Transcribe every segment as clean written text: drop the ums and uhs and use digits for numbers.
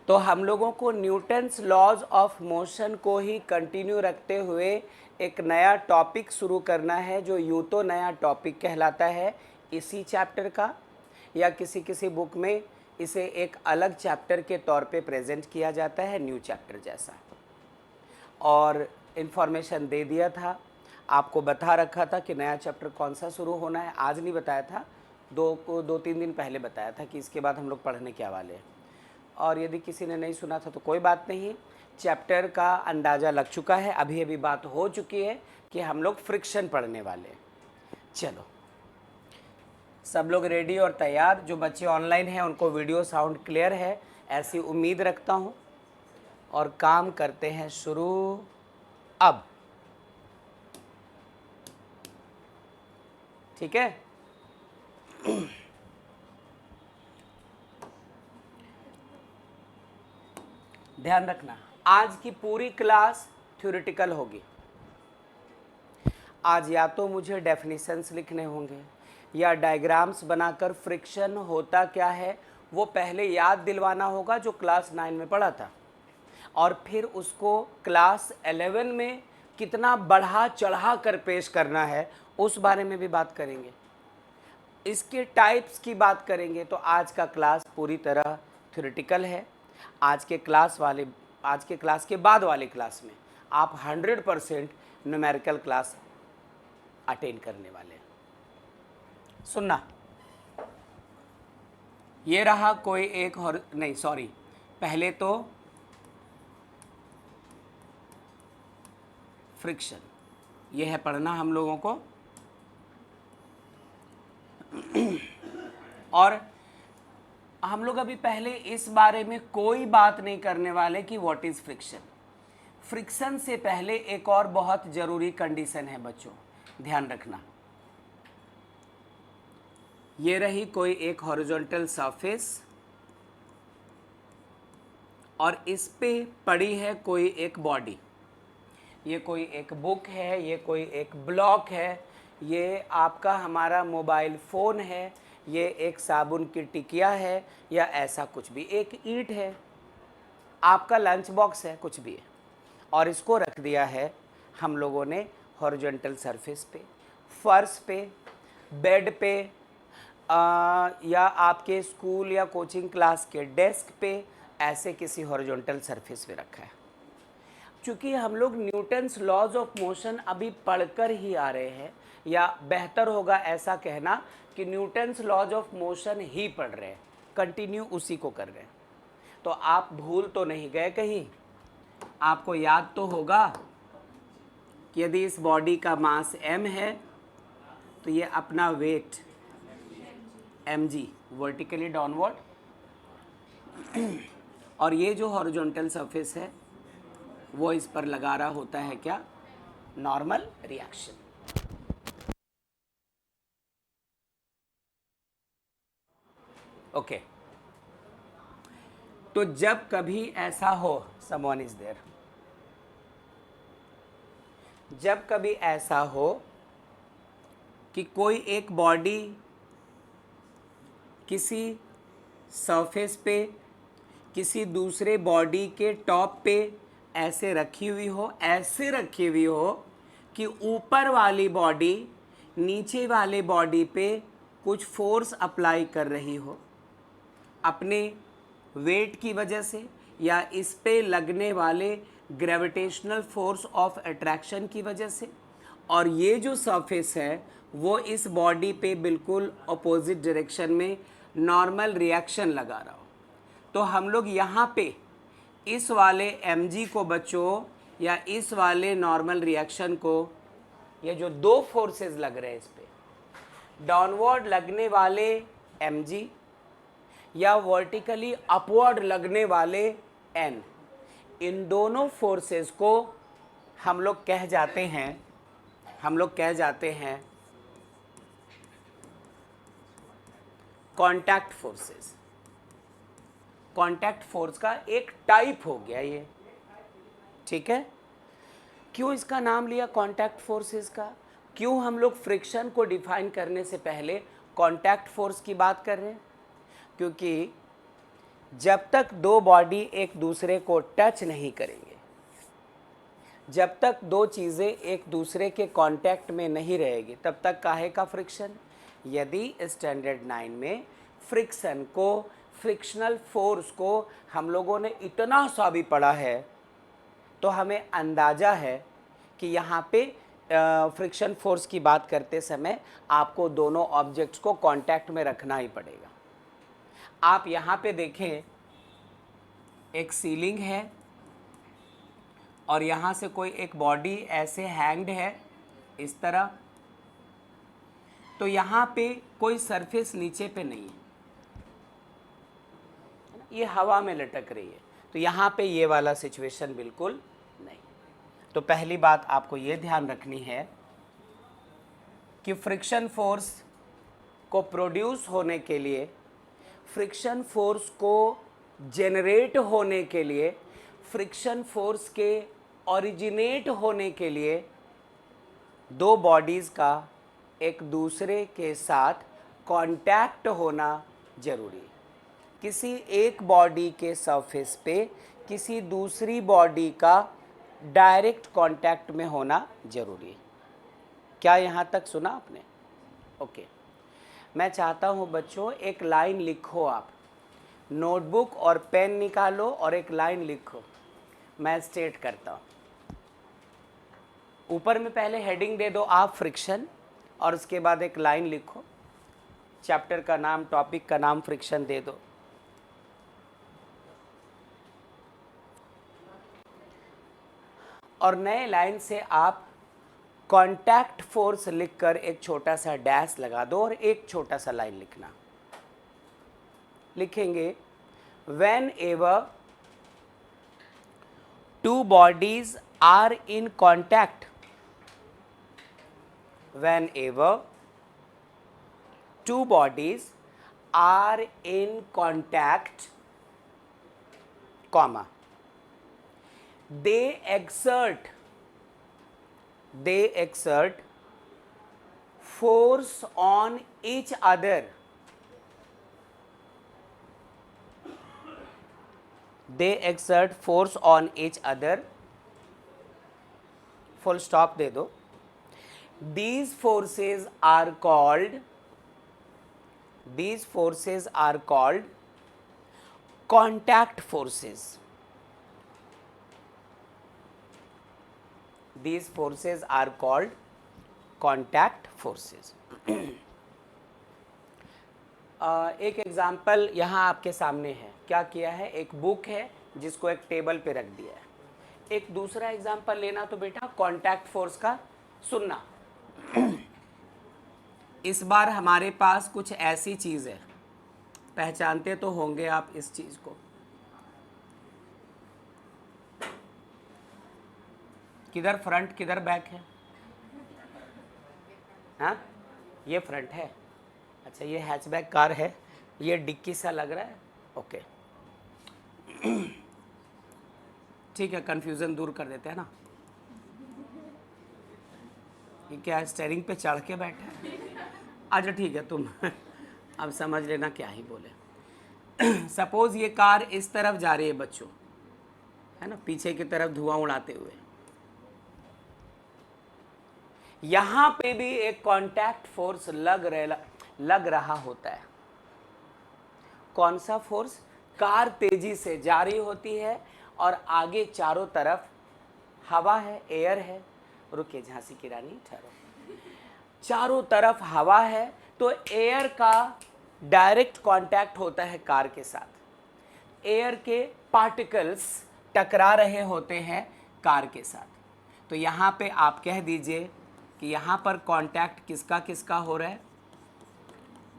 तो हम लोगों को न्यूटन्स लॉज ऑफ मोशन को ही कंटिन्यू रखते हुए एक नया टॉपिक शुरू करना है, जो यूँ तो नया टॉपिक कहलाता है इसी चैप्टर का, या किसी किसी बुक में इसे एक अलग चैप्टर के तौर पे प्रेजेंट किया जाता है, न्यू चैप्टर जैसा। और इन्फॉर्मेशन दे दिया था, आपको बता रखा था कि नया चैप्टर कौन सा शुरू होना है। आज नहीं बताया था, 2-3 दिन पहले बताया था कि इसके बाद हम लोग पढ़ने क्या वाले हैं। और यदि किसी ने नहीं सुना था तो कोई बात नहीं, चैप्टर का अंदाज़ा लग चुका है। अभी अभी बात हो चुकी है कि हम लोग फ्रिक्शन पढ़ने वाले हैं। चलो, सब लोग रेडी और तैयार। जो बच्चे ऑनलाइन हैं उनको वीडियो साउंड क्लियर है, ऐसी उम्मीद रखता हूँ। और काम करते हैं शुरू अब। ठीक है, ध्यान रखना, आज की पूरी क्लास थ्योरेटिकल होगी। आज या तो मुझे डेफिनेशंस लिखने होंगे या डायग्राम्स बनाकर फ्रिक्शन होता क्या है वो पहले याद दिलवाना होगा, जो क्लास 9 में पढ़ा था, और फिर उसको क्लास 11 में कितना बढ़ा चढ़ा कर पेश करना है उस बारे में भी बात करेंगे। इसके टाइप्स की बात करेंगे। तो आज का क्लास पूरी तरह थ्योरेटिकल है। आज के क्लास के बाद वाले क्लास में आप 100% न्यूमेरिकल क्लास अटेंड करने वाले हैं। सुनना, ये रहा कोई एक और नहीं, सॉरी, पहले तो फ्रिक्शन, ये है पढ़ना हम लोगों को। और हम लोग अभी पहले इस बारे में कोई बात नहीं करने वाले कि व्हाट इज फ्रिक्शन। फ्रिक्शन से पहले एक और बहुत जरूरी कंडीशन है बच्चों, ध्यान रखना। ये रही कोई एक हॉरिजॉन्टल सरफेस और इस पे पड़ी है कोई एक बॉडी। ये कोई एक बुक है, ये कोई एक ब्लॉक है, ये आपका हमारा मोबाइल फ़ोन है, ये एक साबुन की टिकिया है, या ऐसा कुछ भी, एक ईंट है, आपका लंच बॉक्स है, कुछ भी है। और इसको रख दिया है हम लोगों ने हॉरिजॉन्टल सरफेस पे, फर्श पे, बेड पे, या आपके स्कूल या कोचिंग क्लास के डेस्क पे, ऐसे किसी हॉरिजॉन्टल सरफेस पे रखा है। चूँकि हम लोग न्यूटन्स लॉज ऑफ मोशन अभी पढ़कर ही आ रहे हैं, या बेहतर होगा ऐसा कहना कि न्यूटन्स लॉज ऑफ मोशन ही पढ़ रहे हैं, कंटिन्यू उसी को कर रहे हैं। तो आप भूल तो नहीं गए कहीं? आपको याद तो होगा कि यदि इस बॉडी का मास m है तो ये अपना वेट mg वर्टिकली डाउनवर्ड, और ये जो हॉरिजॉन्टल सरफेस है वो इस पर लगा रहा होता है क्या? Normal reaction. ओके, तो जब कभी ऐसा हो, समवन इज देयर, जब कभी ऐसा हो कि कोई एक बॉडी किसी सरफेस पे किसी दूसरे बॉडी के टॉप पे ऐसे रखी हुई हो, ऐसे रखी हुई हो कि ऊपर वाली बॉडी नीचे वाले बॉडी पे कुछ फोर्स अप्लाई कर रही हो अपने वेट की वजह से, या इस पे लगने वाले ग्रेविटेशनल फोर्स ऑफ अट्रैक्शन की वजह से, और ये जो सरफेस है वो इस बॉडी पे बिल्कुल अपोजिट डायरेक्शन में नॉर्मल रिएक्शन लगा रहा हो, तो हम लोग यहाँ पे इस वाले mg को बच्चों, या इस वाले नॉर्मल रिएक्शन को, ये जो दो फोर्सेस लग रहे हैं इस पे, डाउनवर्ड लगने वाले mg या वर्टिकली अपवर्ड लगने वाले n, इन दोनों फोर्सेस को हम लोग कह जाते हैं कांटेक्ट फोर्सेस। कांटेक्ट फोर्स का एक टाइप हो गया ये, ठीक है। क्यों इसका नाम लिया कांटेक्ट फोर्सेस का? क्यों हम लोग फ्रिक्शन को डिफाइन करने से पहले कांटेक्ट फोर्स की बात कर रहे हैं? क्योंकि जब तक दो बॉडी एक दूसरे को टच नहीं करेंगे, जब तक दो चीज़ें एक दूसरे के कांटेक्ट में नहीं रहेगी, तब तक काहे का फ्रिक्शन। यदि स्टैंडर्ड 9 में फ्रिक्शन को, फ्रिक्शनल फोर्स को हम लोगों ने इतना सा भी पढ़ा है, तो हमें अंदाज़ा है कि यहाँ पे फ्रिक्शन फोर्स की बात करते समय आपको दोनों ऑब्जेक्ट्स को कांटेक्ट में रखना ही पड़ेगा। आप यहाँ पे देखें, एक सीलिंग है और यहाँ से कोई एक बॉडी ऐसे हैंग्ड है इस तरह, तो यहाँ पे कोई सरफेस नीचे पे नहीं है, ये हवा में लटक रही है, तो यहाँ पे ये वाला सिचुएशन बिल्कुल नहीं। तो पहली बात आपको ये ध्यान रखनी है कि फ्रिक्शन फोर्स को प्रोड्यूस होने के लिए, फ्रिक्शन फोर्स को जेनरेट होने के लिए, फ्रिक्शन फोर्स के ओरिजिनेट होने के लिए दो बॉडीज़ का एक दूसरे के साथ कांटेक्ट होना जरूरी है। किसी एक बॉडी के सरफेस पे किसी दूसरी बॉडी का डायरेक्ट कांटेक्ट में होना जरूरी है। क्या यहाँ तक सुना आपने? ओके। मैं चाहता हूँ बच्चों, एक लाइन लिखो, आप नोटबुक और पेन निकालो और एक लाइन लिखो। मैं स्टेट करता हूँ। ऊपर में पहले हेडिंग दे दो आप फ्रिक्शन, और उसके बाद एक लाइन लिखो, चैप्टर का नाम, टॉपिक का नाम फ्रिक्शन दे दो। और नए लाइन से आप कांटेक्ट फोर्स लिखकर एक छोटा सा डैश लगा दो और एक छोटा सा लाइन लिखना। लिखेंगे, whenever two bodies are in contact, whenever two bodies are in contact, comma, they exert force on each other, they exert force on each other, full stop दे दो। These forces are called contact forces. These forces are called contact forces. एक example यहाँ आपके सामने है। क्या किया है? एक बुक है जिसको एक टेबल पे रख दिया है। एक दूसरा एग्जाम्पल लेना तो बेटा कांटेक्ट फोर्स का सुनना। इस बार हमारे पास कुछ ऐसी चीज़ है, पहचानते तो होंगे आप इस चीज़ को। किधर फ्रंट किधर बैक है? हाँ, ये फ्रंट है। अच्छा, ये हैचबैक कार है, ये डिक्की सा लग रहा है। ओके, ठीक है, कंफ्यूजन दूर कर देते हैं ना। ये क्या है, स्टेयरिंग पे चढ़ के बैठा है? अच्छा ठीक है, तुम अब समझ लेना क्या ही बोले। सपोज ये कार इस तरफ जा रही है बच्चों, है ना, पीछे की तरफ धुआं उड़ाते हुए। यहां पे भी एक कांटेक्ट फोर्स लग रहा होता है। कौन सा फोर्स? कार तेजी से जा रही होती है और आगे चारों तरफ हवा है, एयर है। रुकिए झांसी की रानी, ठहरो। चारों तरफ हवा है, तो एयर का डायरेक्ट कांटेक्ट होता है कार के साथ। एयर के पार्टिकल्स टकरा रहे होते हैं कार के साथ। तो यहाँ पे आप कह दीजिए कि यहाँ पर कांटेक्ट किसका किसका हो रहा है?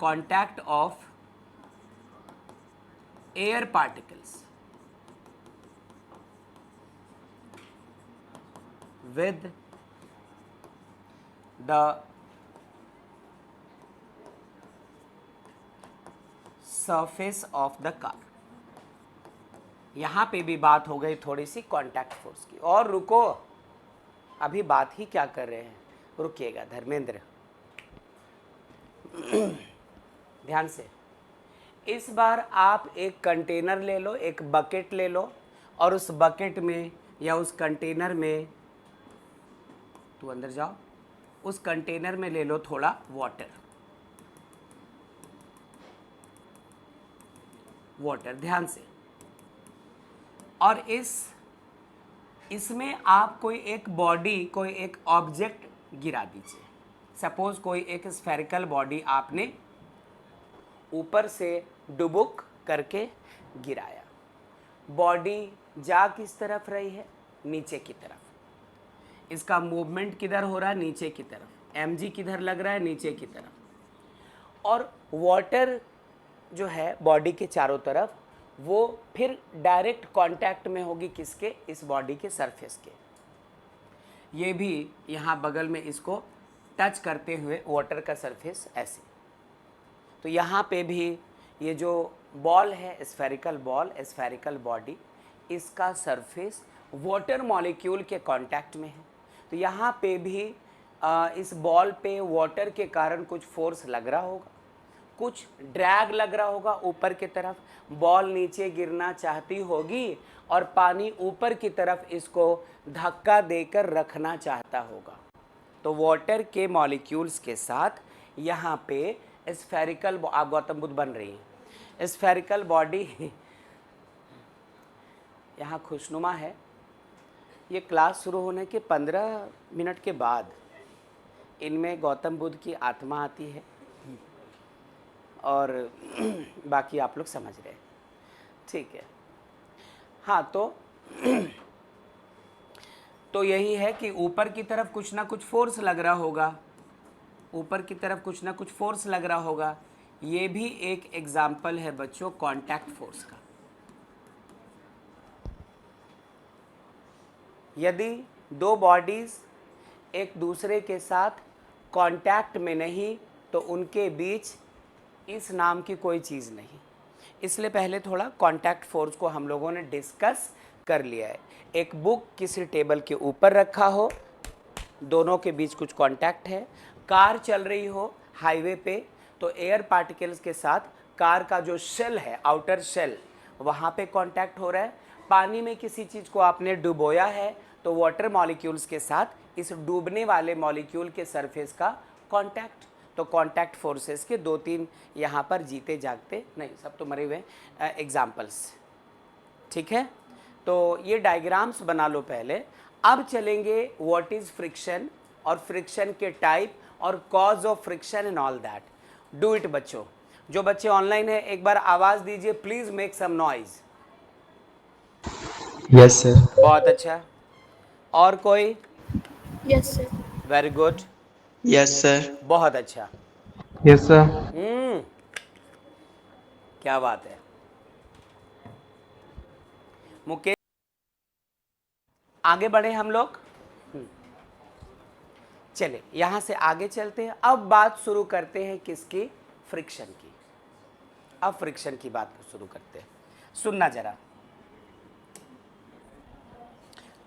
Contact of air particles with the surface of the car। यहाँ पे भी बात हो गई थोड़ी सी कांटेक्ट फोर्स की। और रुको, अभी बात ही क्या कर रहे हैं, रुकिएगा धर्मेंद्र, ध्यान से। इस बार आप एक कंटेनर ले लो, एक बकेट ले लो, और उस बकेट में या उस कंटेनर में, तू अंदर जाओ, उस कंटेनर में ले लो थोड़ा वाटर। वाटर ध्यान से, और इसमें आप कोई एक बॉडी, कोई एक ऑब्जेक्ट गिरा दीजिए। सपोज कोई एक स्फेरिकल बॉडी आपने ऊपर से डुबुक करके गिराया। बॉडी जा किस तरफ रही है? नीचे की तरफ। इसका मूवमेंट किधर हो रहा है? नीचे की तरफ। एमजी किधर लग रहा है? नीचे की तरफ। और वाटर जो है बॉडी के चारों तरफ, वो फिर डायरेक्ट कांटेक्ट में होगी किसके? इस बॉडी के सरफेस के। ये भी यहाँ बगल में इसको टच करते हुए वाटर का सरफेस ऐसे। तो यहाँ पे भी ये जो बॉल है, स्फेरिकल बॉल, स्फेरिकल बॉडी, इसका सरफेस वाटर मॉलिक्यूल के कांटेक्ट में है। तो यहाँ पे भी इस बॉल पे वाटर के कारण कुछ फोर्स लग रहा होगा, कुछ ड्रैग लग रहा होगा ऊपर की तरफ। बॉल नीचे गिरना चाहती होगी और पानी ऊपर की तरफ इसको धक्का देकर रखना चाहता होगा। तो वाटर के मॉलिक्यूल्स के साथ यहाँ पे स्फेरिकल, आप गौतम बुद्ध बन रही हैं, स्फेरिकल बॉडी यहाँ खुशनुमा है। ये क्लास शुरू होने के 15 मिनट के बाद इनमें गौतम बुद्ध की आत्मा आती है, और बाकी आप लोग समझ रहे हैं, ठीक है। हाँ, तो यही है कि ऊपर की तरफ कुछ ना कुछ फोर्स लग रहा होगा, ऊपर की तरफ कुछ ना कुछ फोर्स लग रहा होगा। ये भी एक एग्जाम्पल है बच्चों कांटेक्ट फोर्स का। यदि दो बॉडीज एक दूसरे के साथ कांटेक्ट में नहीं, तो उनके बीच इस नाम की कोई चीज़ नहीं। इसलिए पहले थोड़ा कांटेक्ट फोर्स को हम लोगों ने डिस्कस कर लिया है। एक बुक किसी टेबल के ऊपर रखा हो, दोनों के बीच कुछ कांटेक्ट है। कार चल रही हो हाईवे पे, तो एयर पार्टिकल्स के साथ कार का जो शेल है, आउटर शेल, वहाँ पे कांटेक्ट हो रहा है। पानी में किसी चीज़ को आपने डुबोया है, तो वाटर मॉलिक्यूल्स के साथ इस डूबने वाले मॉलिक्यूल के सरफेस का कांटेक्ट। तो कांटेक्ट फोर्सेस के 2-3 यहाँ पर जीते जागते नहीं, सब तो मरे हुए एग्जाम्पल्स, ठीक है। तो ये डायग्राम्स बना लो पहले। अब चलेंगे व्हाट इज़ फ्रिक्शन, और फ्रिक्शन के टाइप, और cause of friction and all that. Do it बच्चों। जो बच्चे ऑनलाइन है एक बार आवाज़ दीजिए, please make some noise. Yes sir. बहुत अच्छा। और कोई? Yes sir. Very good. Yes sir. बहुत अच्छा। Yes sir. क्या बात है मुकेश। आगे बढ़े हम लोग। चले यहां से आगे चलते हैं। अब बात शुरू करते हैं किसकी? फ्रिक्शन की। अब फ्रिक्शन की बात शुरू करते हैं, सुनना जरा।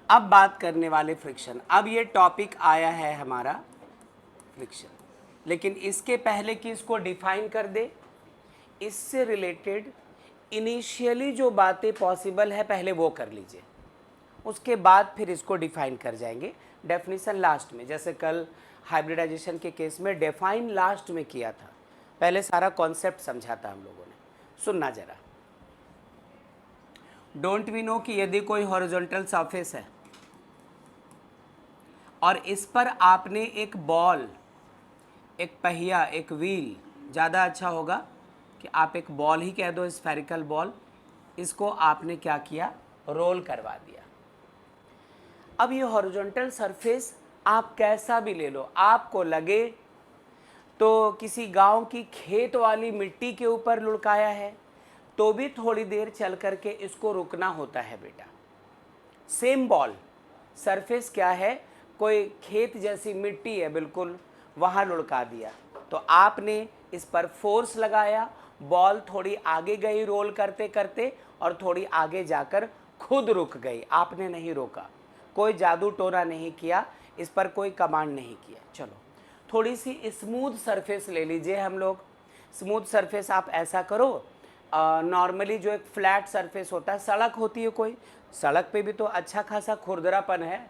अब बात करने वाले फ्रिक्शन। अब ये टॉपिक आया है हमारा फ्रिक्शन, लेकिन इसके पहले कि इसको डिफाइन कर दे, इससे रिलेटेड इनिशियली जो बातें पॉसिबल है पहले वो कर लीजिए, उसके बाद फिर इसको डिफाइन कर जाएंगे। डेफिनेशन लास्ट में, जैसे कल हाइब्रिडाइजेशन के केस में डिफाइन लास्ट में किया था, पहले सारा कॉन्सेप्ट समझा था हम लोगों ने। सुनना जरा। डोंट वी नो कि यदि कोई हॉरिजॉन्टल सरफेस है और इस पर आपने एक बॉल, एक पहिया, एक व्हील, ज़्यादा अच्छा होगा कि आप एक बॉल ही कह दो, स्फेरिकल बॉल, इसको आपने क्या किया? रोल करवा दिया। अब ये हॉरिजॉन्टल सरफेस आप कैसा भी ले लो, आपको लगे तो किसी गांव की खेत वाली मिट्टी के ऊपर लुढ़काया है, तो भी थोड़ी देर चल करके इसको रुकना होता है बेटा। सेम बॉल, सरफेस क्या है? कोई खेत जैसी मिट्टी है बिल्कुल, वहाँ लुढ़का दिया, तो आपने इस पर फोर्स लगाया, बॉल थोड़ी आगे गई रोल करते करते, और थोड़ी आगे जाकर खुद रुक गई, आपने नहीं रोका, कोई जादू टोना नहीं किया, इस पर कोई कमांड नहीं किया। चलो थोड़ी सी स्मूथ सरफेस ले लीजिए हम लोग। स्मूथ सरफेस आप ऐसा करो नॉर्मली जो एक फ्लैट सरफेस होता है, सड़क होती है कोई, सड़क पे भी तो अच्छा खासा खुरदरापन है।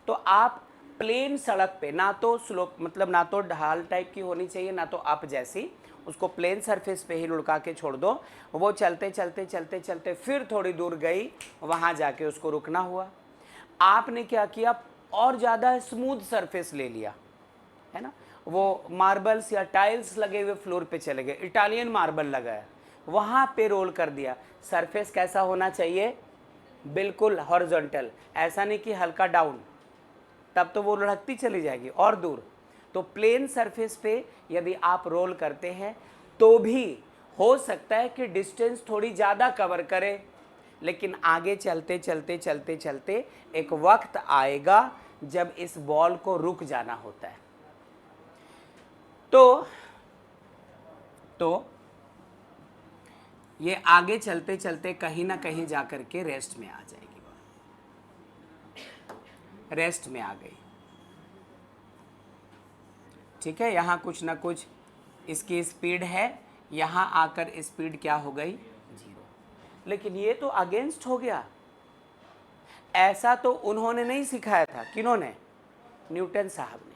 तो आप प्लेन सड़क पे, ना तो स्लोप मतलब ना तो ढाल टाइप की होनी चाहिए, ना तो अप जैसी, उसको प्लेन सरफेस पे ही लुढ़का के छोड़ दो। वो चलते चलते चलते चलते फिर थोड़ी दूर गई, वहाँ जाके उसको रुकना हुआ। आपने क्या किया, और ज़्यादा स्मूथ सरफेस ले लिया, है ना, वो मार्बल्स या टाइल्स लगे हुए फ्लोर पे चले गए, इटालियन मार्बल लगा है, वहाँ पे रोल कर दिया। सरफेस कैसा होना चाहिए, बिल्कुल हॉरिजॉन्टल, ऐसा नहीं कि हल्का डाउन, तब तो वो लुढ़कती चली जाएगी और दूर। तो प्लेन सरफेस पे यदि आप रोल करते हैं तो भी हो सकता है कि डिस्टेंस थोड़ी ज़्यादा कवर करे, लेकिन आगे चलते चलते चलते चलते एक वक्त आएगा जब इस बॉल को रुक जाना होता है। तो ये आगे चलते चलते कहीं ना कहीं जाकर के रेस्ट में आ जाएगी, रेस्ट में आ गई। ठीक है, यहाँ कुछ ना कुछ इसकी स्पीड है, यहाँ आकर स्पीड क्या हो गई, 0। लेकिन ये तो अगेंस्ट हो गया। ऐसा तो उन्होंने नहीं सिखाया था, किन्होंने, न्यूटन साहब ने।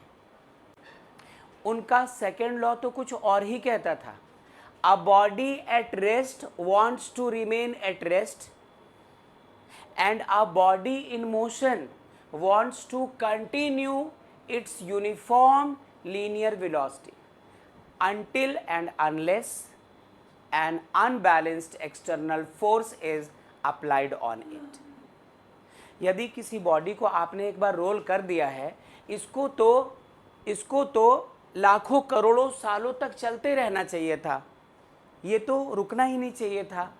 उनका सेकेंड लॉ तो कुछ और ही कहता था, a body at rest wants to remain at rest and a body in motion wants to continue its uniform linear velocity until and unless an unbalanced external force is applied on it। यदि किसी body को आपने एक बार role कर दिया है, इसको तो लाखों करोड़ों सालों तक चलते रहना चाहिए था, ये तो रुकना ही नहीं चाहिए था,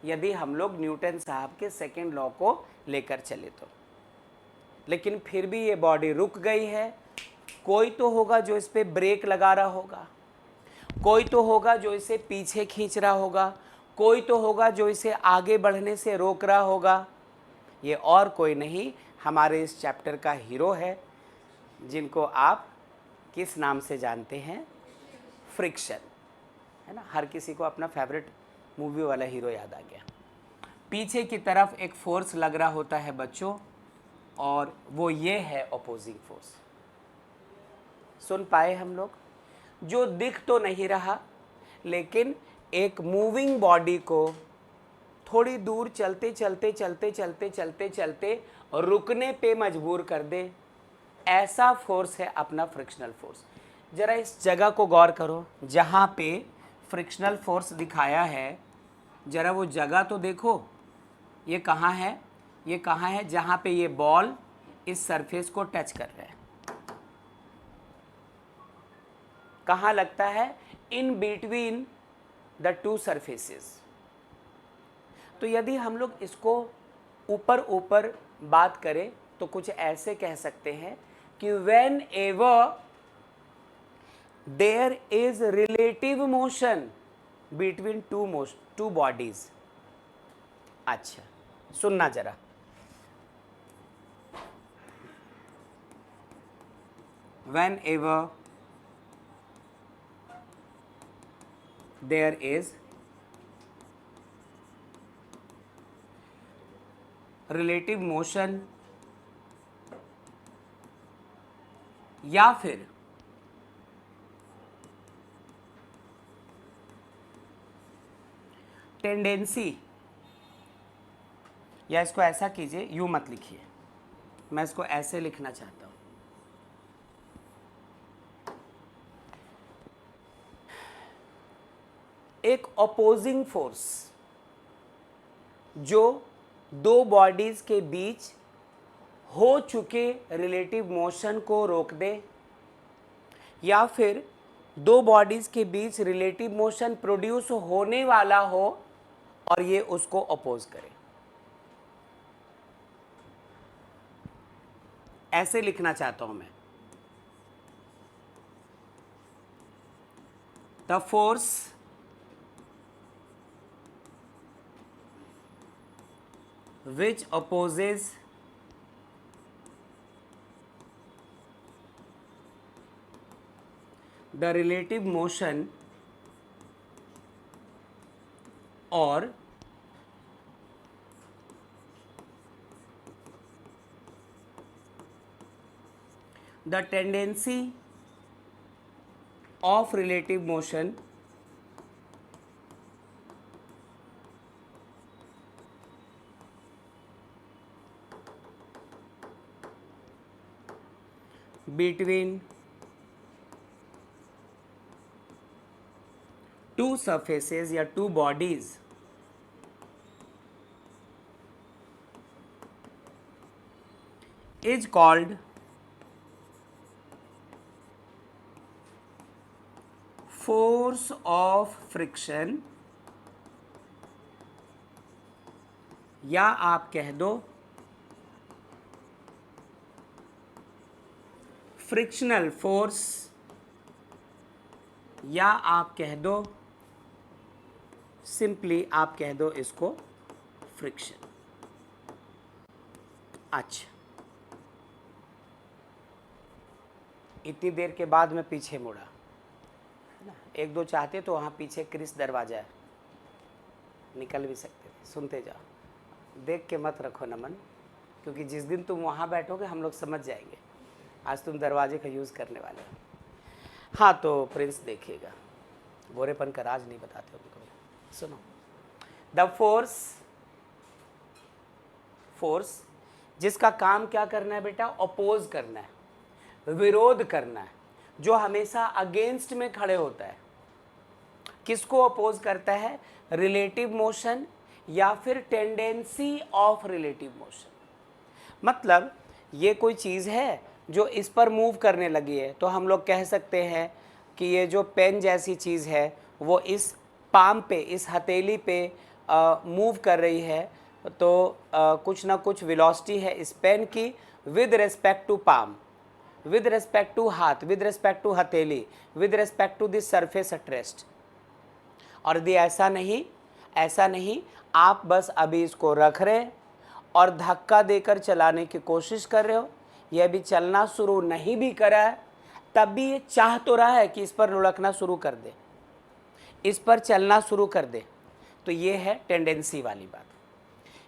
यदि हम लोग न्यूटन साहब के सेकेंड लॉ को लेकर चले तो। लेकिन फिर भी ये बॉडी रुक गई है। कोई तो होगा जो इस पर ब्रेक लगा रहा होगा, कोई तो होगा जो इसे पीछे खींच रहा होगा, कोई तो होगा जो इसे आगे बढ़ने से रोक रहा होगा। ये और कोई नहीं, हमारे इस चैप्टर का हीरो है, जिनको आप किस नाम से जानते हैं, फ्रिक्शन, है ना। हर किसी को अपना फेवरेट मूवी वाला हीरो याद आ गया। पीछे की तरफ एक फोर्स लग रहा होता है बच्चों, और वो ये है अपोजिंग फोर्स। सुन पाए हम लोग, जो दिख तो नहीं रहा, लेकिन एक मूविंग बॉडी को थोड़ी दूर चलते चलते चलते चलते चलते चलते रुकने पे मजबूर कर दे, ऐसा फोर्स है अपना फ्रिक्शनल फोर्स। जरा इस जगह को गौर करो, जहाँ पे फ्रिक्शनल फोर्स दिखाया है, जरा वो जगह तो देखो, ये कहाँ है, ये कहाँ है, जहाँ पे ये बॉल इस सरफेस को टच कर रहा है, कहाँ लगता है, in between the two surfaces. तो यदि हम लोग इसको ऊपर ऊपर बात करें तो कुछ ऐसे कह सकते हैं कि whenever there is relative motion between two bodies. अच्छा सुनना जरा, whenever there is relative motion या फिर टेंडेंसी, या इसको ऐसा कीजिए, यूं मत लिखिए, मैं इसको ऐसे लिखना चाहता हूं, एक अपोजिंग फोर्स जो दो बॉडीज के बीच हो चुके रिलेटिव मोशन को रोक दे, या फिर दो बॉडीज के बीच रिलेटिव मोशन प्रोड्यूस होने वाला हो और ये उसको अपोज करे। ऐसे लिखना चाहता हूं मैं, the force which opposes the relative motion और the tendency of relative motion between two surfaces या two bodies is called force of friction, या आप कह दो फ्रिक्शनल फोर्स, या आप कह दो सिंपली आप कह दो इसको फ्रिक्शन। अच्छा, इतनी देर के बाद मैं पीछे मुड़ा है ना। एक दो चाहते तो वहाँ पीछे क्रिस दरवाजा है, निकल भी सकते थे। सुनते जाओ, देख के मत रखो नमन, क्योंकि जिस दिन तुम वहाँ बैठोगे हम लोग समझ जाएंगे। आज तुम दरवाजे का यूज़ करने वाले हो। हाँ, तो प्रिंस देखिएगा, गोरेपन का राज नहीं बताते उनको। सुनो, द फोर्स जिसका काम क्या करना है बेटा, अपोज करना है, विरोध करना है, जो हमेशा अगेंस्ट में खड़े होता है। किसको अपोज करता है? रिलेटिव मोशन या फिर टेंडेंसी ऑफ रिलेटिव मोशन। मतलब ये कोई चीज़ है जो इस पर मूव करने लगी है, तो हम लोग कह सकते हैं कि ये जो पेन जैसी चीज़ है वो इस पाम पे, इस हथेली पे मूव कर रही है, तो कुछ ना कुछ वेलोसिटी है इस पेन की with respect to palm, with respect to हाथ, विद रिस्पेक्ट टू हथेली, with respect to this surface at rest. और यदि ऐसा नहीं आप बस अभी इसको रख रहे और धक्का देकर चलाने की कोशिश कर रहे हो, यह भी चलना शुरू नहीं भी करा है, तब भी ये चाह तो रहा है कि इस पर लुढ़कना शुरू कर दे, इस पर चलना शुरू कर दे। तो ये है टेंडेंसी वाली बात।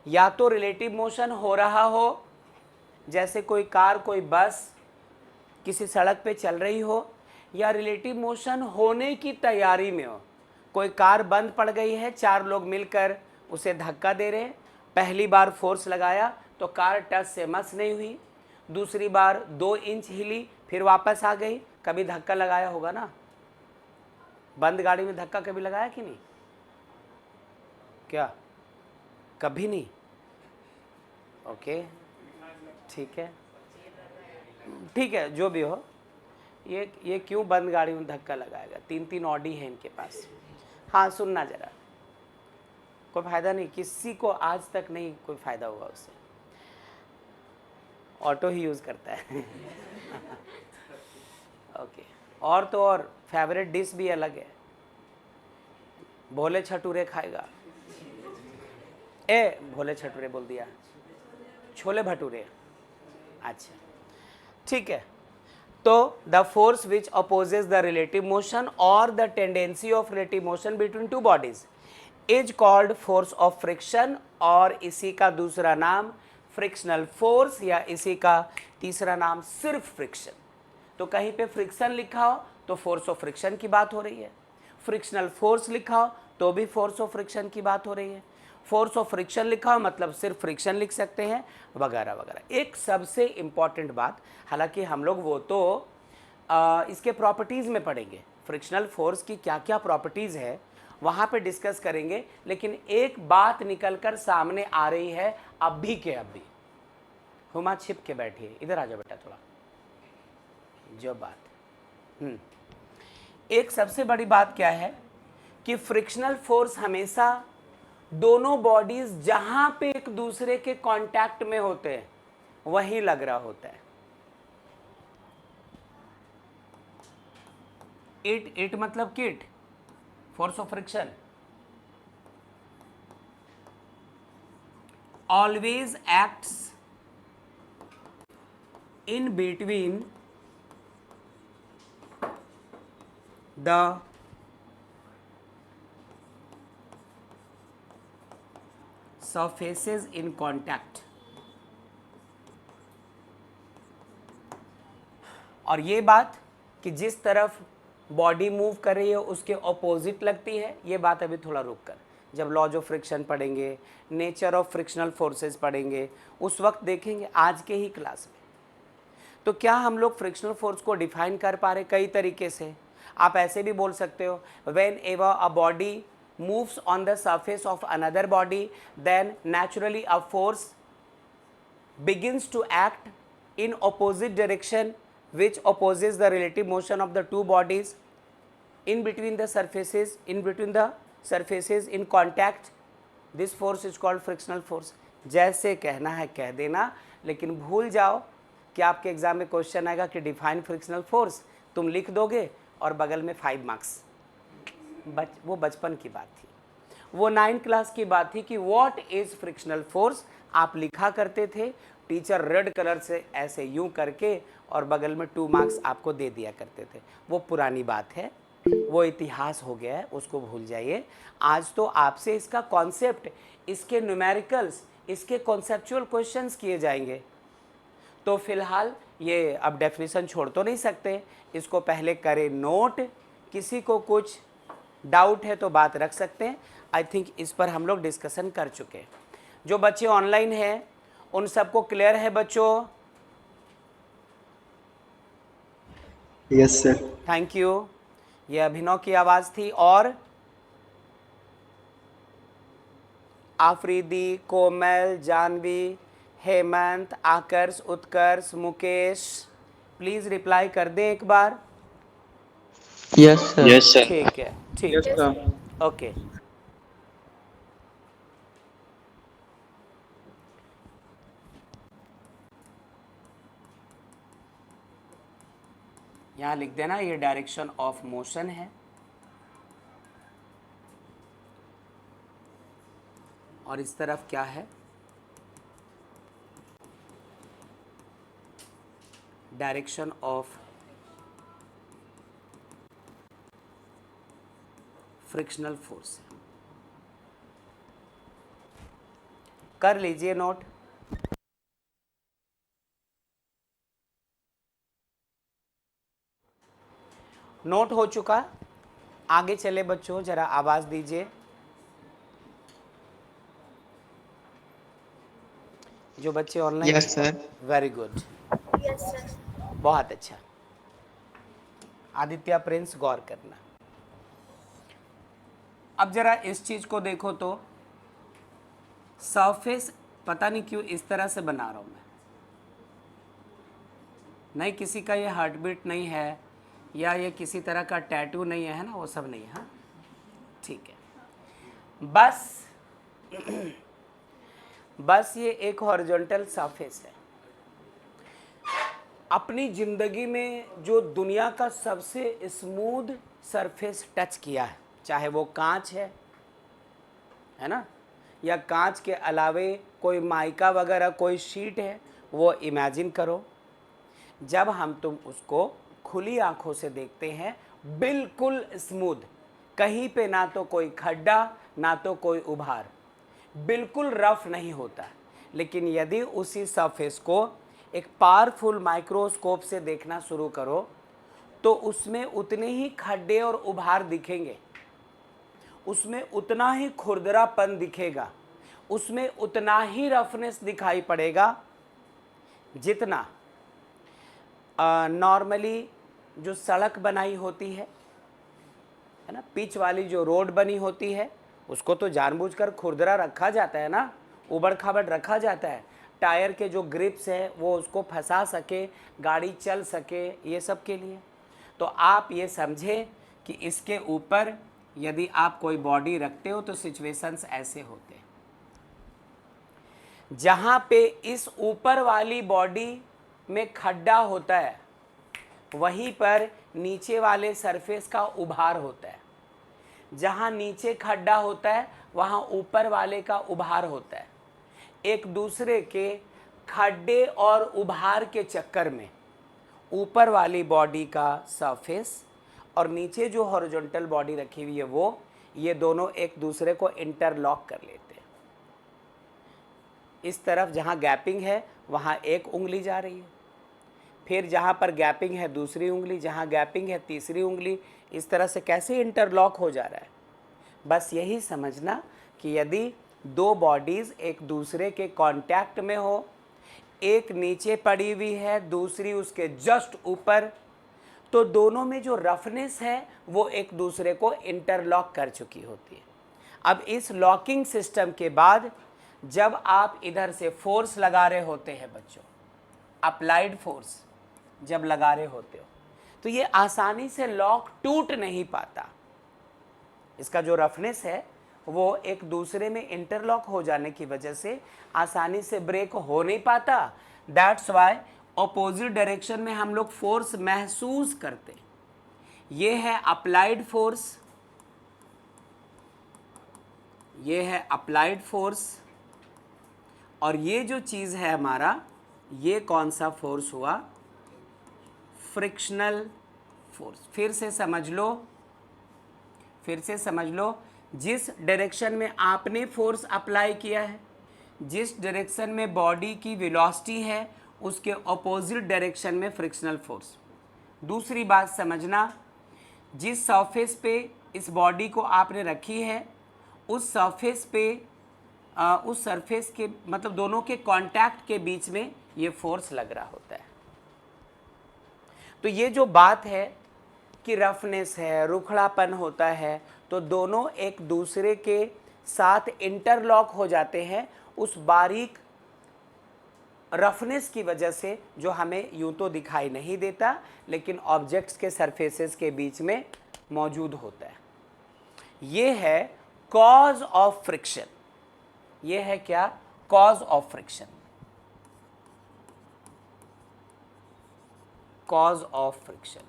या तो रिलेटिव मोशन हो रहा हो, जैसे कोई कार, कोई बस किसी सड़क पे चल रही हो, या रिलेटिव मोशन होने की तैयारी में हो। कोई कार बंद पड़ गई है, चार लोग मिलकर उसे धक्का दे रहे हैं। पहली बार फोर्स लगाया तो कार टच से मस नहीं हुई, दूसरी बार 2 इंच हिली, फिर वापस आ गई। कभी धक्का लगाया होगा ना, बंद गाड़ी में धक्का कभी लगाया कि नहीं? क्या कभी नहीं? ओके, ठीक है, जो भी हो, ये क्यों बंद गाड़ी में धक्का लगाएगा? 3 ऑडी है इनके पास। हाँ, सुनना जरा, कोई फायदा नहीं, किसी को आज तक नहीं कोई फायदा हुआ उससे। ऑटो ही यूज़ करता है। ओके, और तो और फेवरेट डिश भी अलग है, भोले छटूरे खाएगा। भोले छटूरे बोल दिया, छोले भटूरे। अच्छा, ठीक है। तो the force which opposes the relative motion और the tendency of relative motion between two bodies is called force of friction, और इसी का दूसरा नाम फ्रिक्शनल फोर्स, या इसी का तीसरा नाम सिर्फ फ्रिक्शन। तो कहीं पे फ्रिक्शन लिखा हो तो फोर्स ऑफ फ्रिक्शन की बात हो रही है, फ्रिक्शनल फोर्स लिखा हो तो भी फोर्स ऑफ फ्रिक्शन की बात हो रही है, फोर्स ऑफ फ्रिक्शन लिखा हो मतलब सिर्फ फ्रिक्शन लिख सकते हैं, वगैरह वगैरह। एक सबसे इम्पॉर्टेंट बात, हालांकि हम लोग वो तो इसके प्रॉपर्टीज़ में पढ़ेंगे, फ्रिक्शनल फोर्स की क्या क्या प्रॉपर्टीज़ है वहाँ पे डिस्कस करेंगे, लेकिन एक बात निकल कर सामने आ रही है अभी के अभी। हुमा छिप के बैठिए, इधर आ जाओ बेटा थोड़ा। जो बात एक सबसे बड़ी बात क्या है कि फ्रिक्शनल फोर्स हमेशा दोनों बॉडीज जहां पे एक दूसरे के कांटेक्ट में होते हैं वहीं लग रहा होता है। इट मतलब kit, force of friction always acts in between the surfaces in contact. और ये बात कि जिस तरफ बॉडी मूव कर रही है उसके ऑपोजिट लगती है, ये बात अभी थोड़ा रुक कर, जब लॉज ऑफ फ्रिक्शन पढ़ेंगे, नेचर ऑफ फ्रिक्शनल फोर्सेस पढ़ेंगे, उस वक्त देखेंगे आज के ही क्लास में। तो क्या हम लोग फ्रिक्शनल फोर्स को डिफाइन कर पा रहे? कई तरीके से। आप ऐसे भी बोल सकते हो, whenever a body moves on the surface of another body then naturally a force begins to act in opposite direction which opposes the relative motion of the two bodies in between the surfaces in contact. This force is called frictional force. जैसे कहना है कह देना, लेकिन भूल जाओ कि आपके एग्जाम में क्वेश्चन आएगा कि डिफाइन फ्रिक्शनल फोर्स, तुम लिख दोगे और बगल में 5 मार्क्स। वो बचपन की बात थी, वो 9th क्लास की बात थी कि व्हाट इज फ्रिक्शनल फोर्स आप लिखा करते थे, टीचर रेड कलर से ऐसे यूं करके और बगल में 2 मार्क्स आपको दे दिया करते थे। वो पुरानी बात है, वो इतिहास हो गया है, उसको भूल जाइए। आज तो आपसे इसका कॉन्सेप्ट, इसके न्यूमेरिकल्स, इसके कॉन्सेप्चुअल क्वेश्चंस किए जाएंगे। तो फिलहाल ये अब डेफिनेशन छोड़ तो नहीं सकते, इसको पहले करें नोट। किसी को कुछ डाउट है तो बात रख सकते हैं। आई थिंक इस पर हम लोग डिस्कशन कर चुके हैं। जो बच्चे ऑनलाइन हैं उन सबको क्लियर है बच्चों? Yes sir. Thank you. ये अभिनव की आवाज़ थी। और आफरीदी, कोमल, जानवी, हेमंत, आकर्ष, उत्कर्ष, मुकेश, प्लीज़ रिप्लाई कर दें एक बार। Yes sir. Yes sir. ठीक है, ठीक है, ओके। यहाँ लिख देना ये डायरेक्शन ऑफ मोशन है और इस तरफ क्या है? Direction of frictional force. कर लीजिए नोट। नोट हो चुका? आगे चले बच्चों, जरा आवाज दीजिए। जो बच्चे online, yes sir. Very good, बहुत अच्छा। आदित्य, प्रिंस, गौर करना। अब जरा इस चीज को देखो तो सरफेस पता नहीं क्यों इस तरह से बना रहा हूं मैं, नहीं किसी का ये हार्ट बीट नहीं है या ये किसी तरह का टैटू नहीं है ना, वो सब नहीं है। हाँ ठीक है। बस ये एक हॉरिजॉन्टल सरफेस है। अपनी ज़िंदगी में जो दुनिया का सबसे स्मूथ सरफेस टच किया है, चाहे वो कांच है ना, या कांच के अलावे कोई माइका वगैरह कोई शीट है, वो इमेजिन करो। जब हम तुम उसको खुली आंखों से देखते हैं, बिल्कुल स्मूथ, कहीं पे ना तो कोई खड्डा ना तो कोई उभार, बिल्कुल रफ नहीं होता। लेकिन यदि उसी सरफेस को एक पावरफुल माइक्रोस्कोप से देखना शुरू करो तो उसमें उतने ही खड्डे और उभार दिखेंगे, उसमें उतना ही खुरदरापन दिखेगा, उसमें उतना ही रफनेस दिखाई पड़ेगा जितना नॉर्मली जो सड़क बनाई होती है ना, पिच वाली जो रोड बनी होती है, उसको तो जानबूझकर खुरदरा रखा जाता है ना, उबड़ खाबड़ रखा जाता है, टायर के जो ग्रिप्स है वो उसको फंसा सके, गाड़ी चल सके, ये सब के लिए। तो आप ये समझें कि इसके ऊपर यदि आप कोई बॉडी रखते हो तो सिचुएशंस ऐसे होते हैं। जहाँ पे इस ऊपर वाली बॉडी में खड्डा होता है, वहीं पर नीचे वाले सरफेस का उभार होता है। जहाँ नीचे खड्डा होता है वहाँ ऊपर वाले का उभार होता है। एक दूसरे के खड्डे और उभार के चक्कर में ऊपर वाली बॉडी का सरफेस और नीचे जो हॉरिजॉन्टल बॉडी रखी हुई है वो, ये दोनों एक दूसरे को इंटरलॉक कर लेते हैं। इस तरफ जहाँ गैपिंग है वहाँ एक उंगली जा रही है, फिर जहाँ पर गैपिंग है दूसरी उंगली, जहाँ गैपिंग है तीसरी उंगली, इस तरह से कैसे इंटरलॉक हो जा रहा है। बस यही समझना कि यदि दो बॉडीज़ एक दूसरे के कांटेक्ट में हो, एक नीचे पड़ी हुई है दूसरी उसके जस्ट ऊपर, तो दोनों में जो रफनेस है वो एक दूसरे को इंटरलॉक कर चुकी होती है। अब इस लॉकिंग सिस्टम के बाद जब आप इधर से फोर्स लगा रहे होते हैं बच्चों, अप्लाइड फोर्स जब लगा रहे होते हो, तो ये आसानी से लॉक टूट नहीं पाता। इसका जो रफनेस है वो एक दूसरे में इंटरलॉक हो जाने की वजह से आसानी से ब्रेक हो नहीं पाता। दैट्स वाई ऑपोजिट डायरेक्शन में हम लोग फोर्स महसूस करते। ये है अप्लाइड फोर्स, ये है अप्लाइड फोर्स, और ये जो चीज़ है हमारा, ये कौन सा फोर्स हुआ? Frictional force. फिर से समझ लो, फिर से समझ लो, जिस डायरेक्शन में आपने फोर्स अप्लाई किया है, जिस डायरेक्शन में बॉडी की वेलोसिटी है, उसके ऑपोजिट डायरेक्शन में फ्रिक्शनल फोर्स। दूसरी बात समझना, जिस सरफेस पे इस बॉडी को आपने रखी है, उस सरफेस पे उस सरफेस के मतलब दोनों के कांटेक्ट के बीच में ये फोर्स लग रहा होता है। तो ये जो बात है कि रफनेस है, रुखड़ापन होता है, तो दोनों एक दूसरे के साथ इंटरलॉक हो जाते हैं उस बारीक रफनेस की वजह से, जो हमें यूं तो दिखाई नहीं देता लेकिन ऑब्जेक्ट्स के सरफेसेस के बीच में मौजूद होता है। ये है कॉज ऑफ फ्रिक्शन। ये है क्या? Cause of friction. Cause of friction.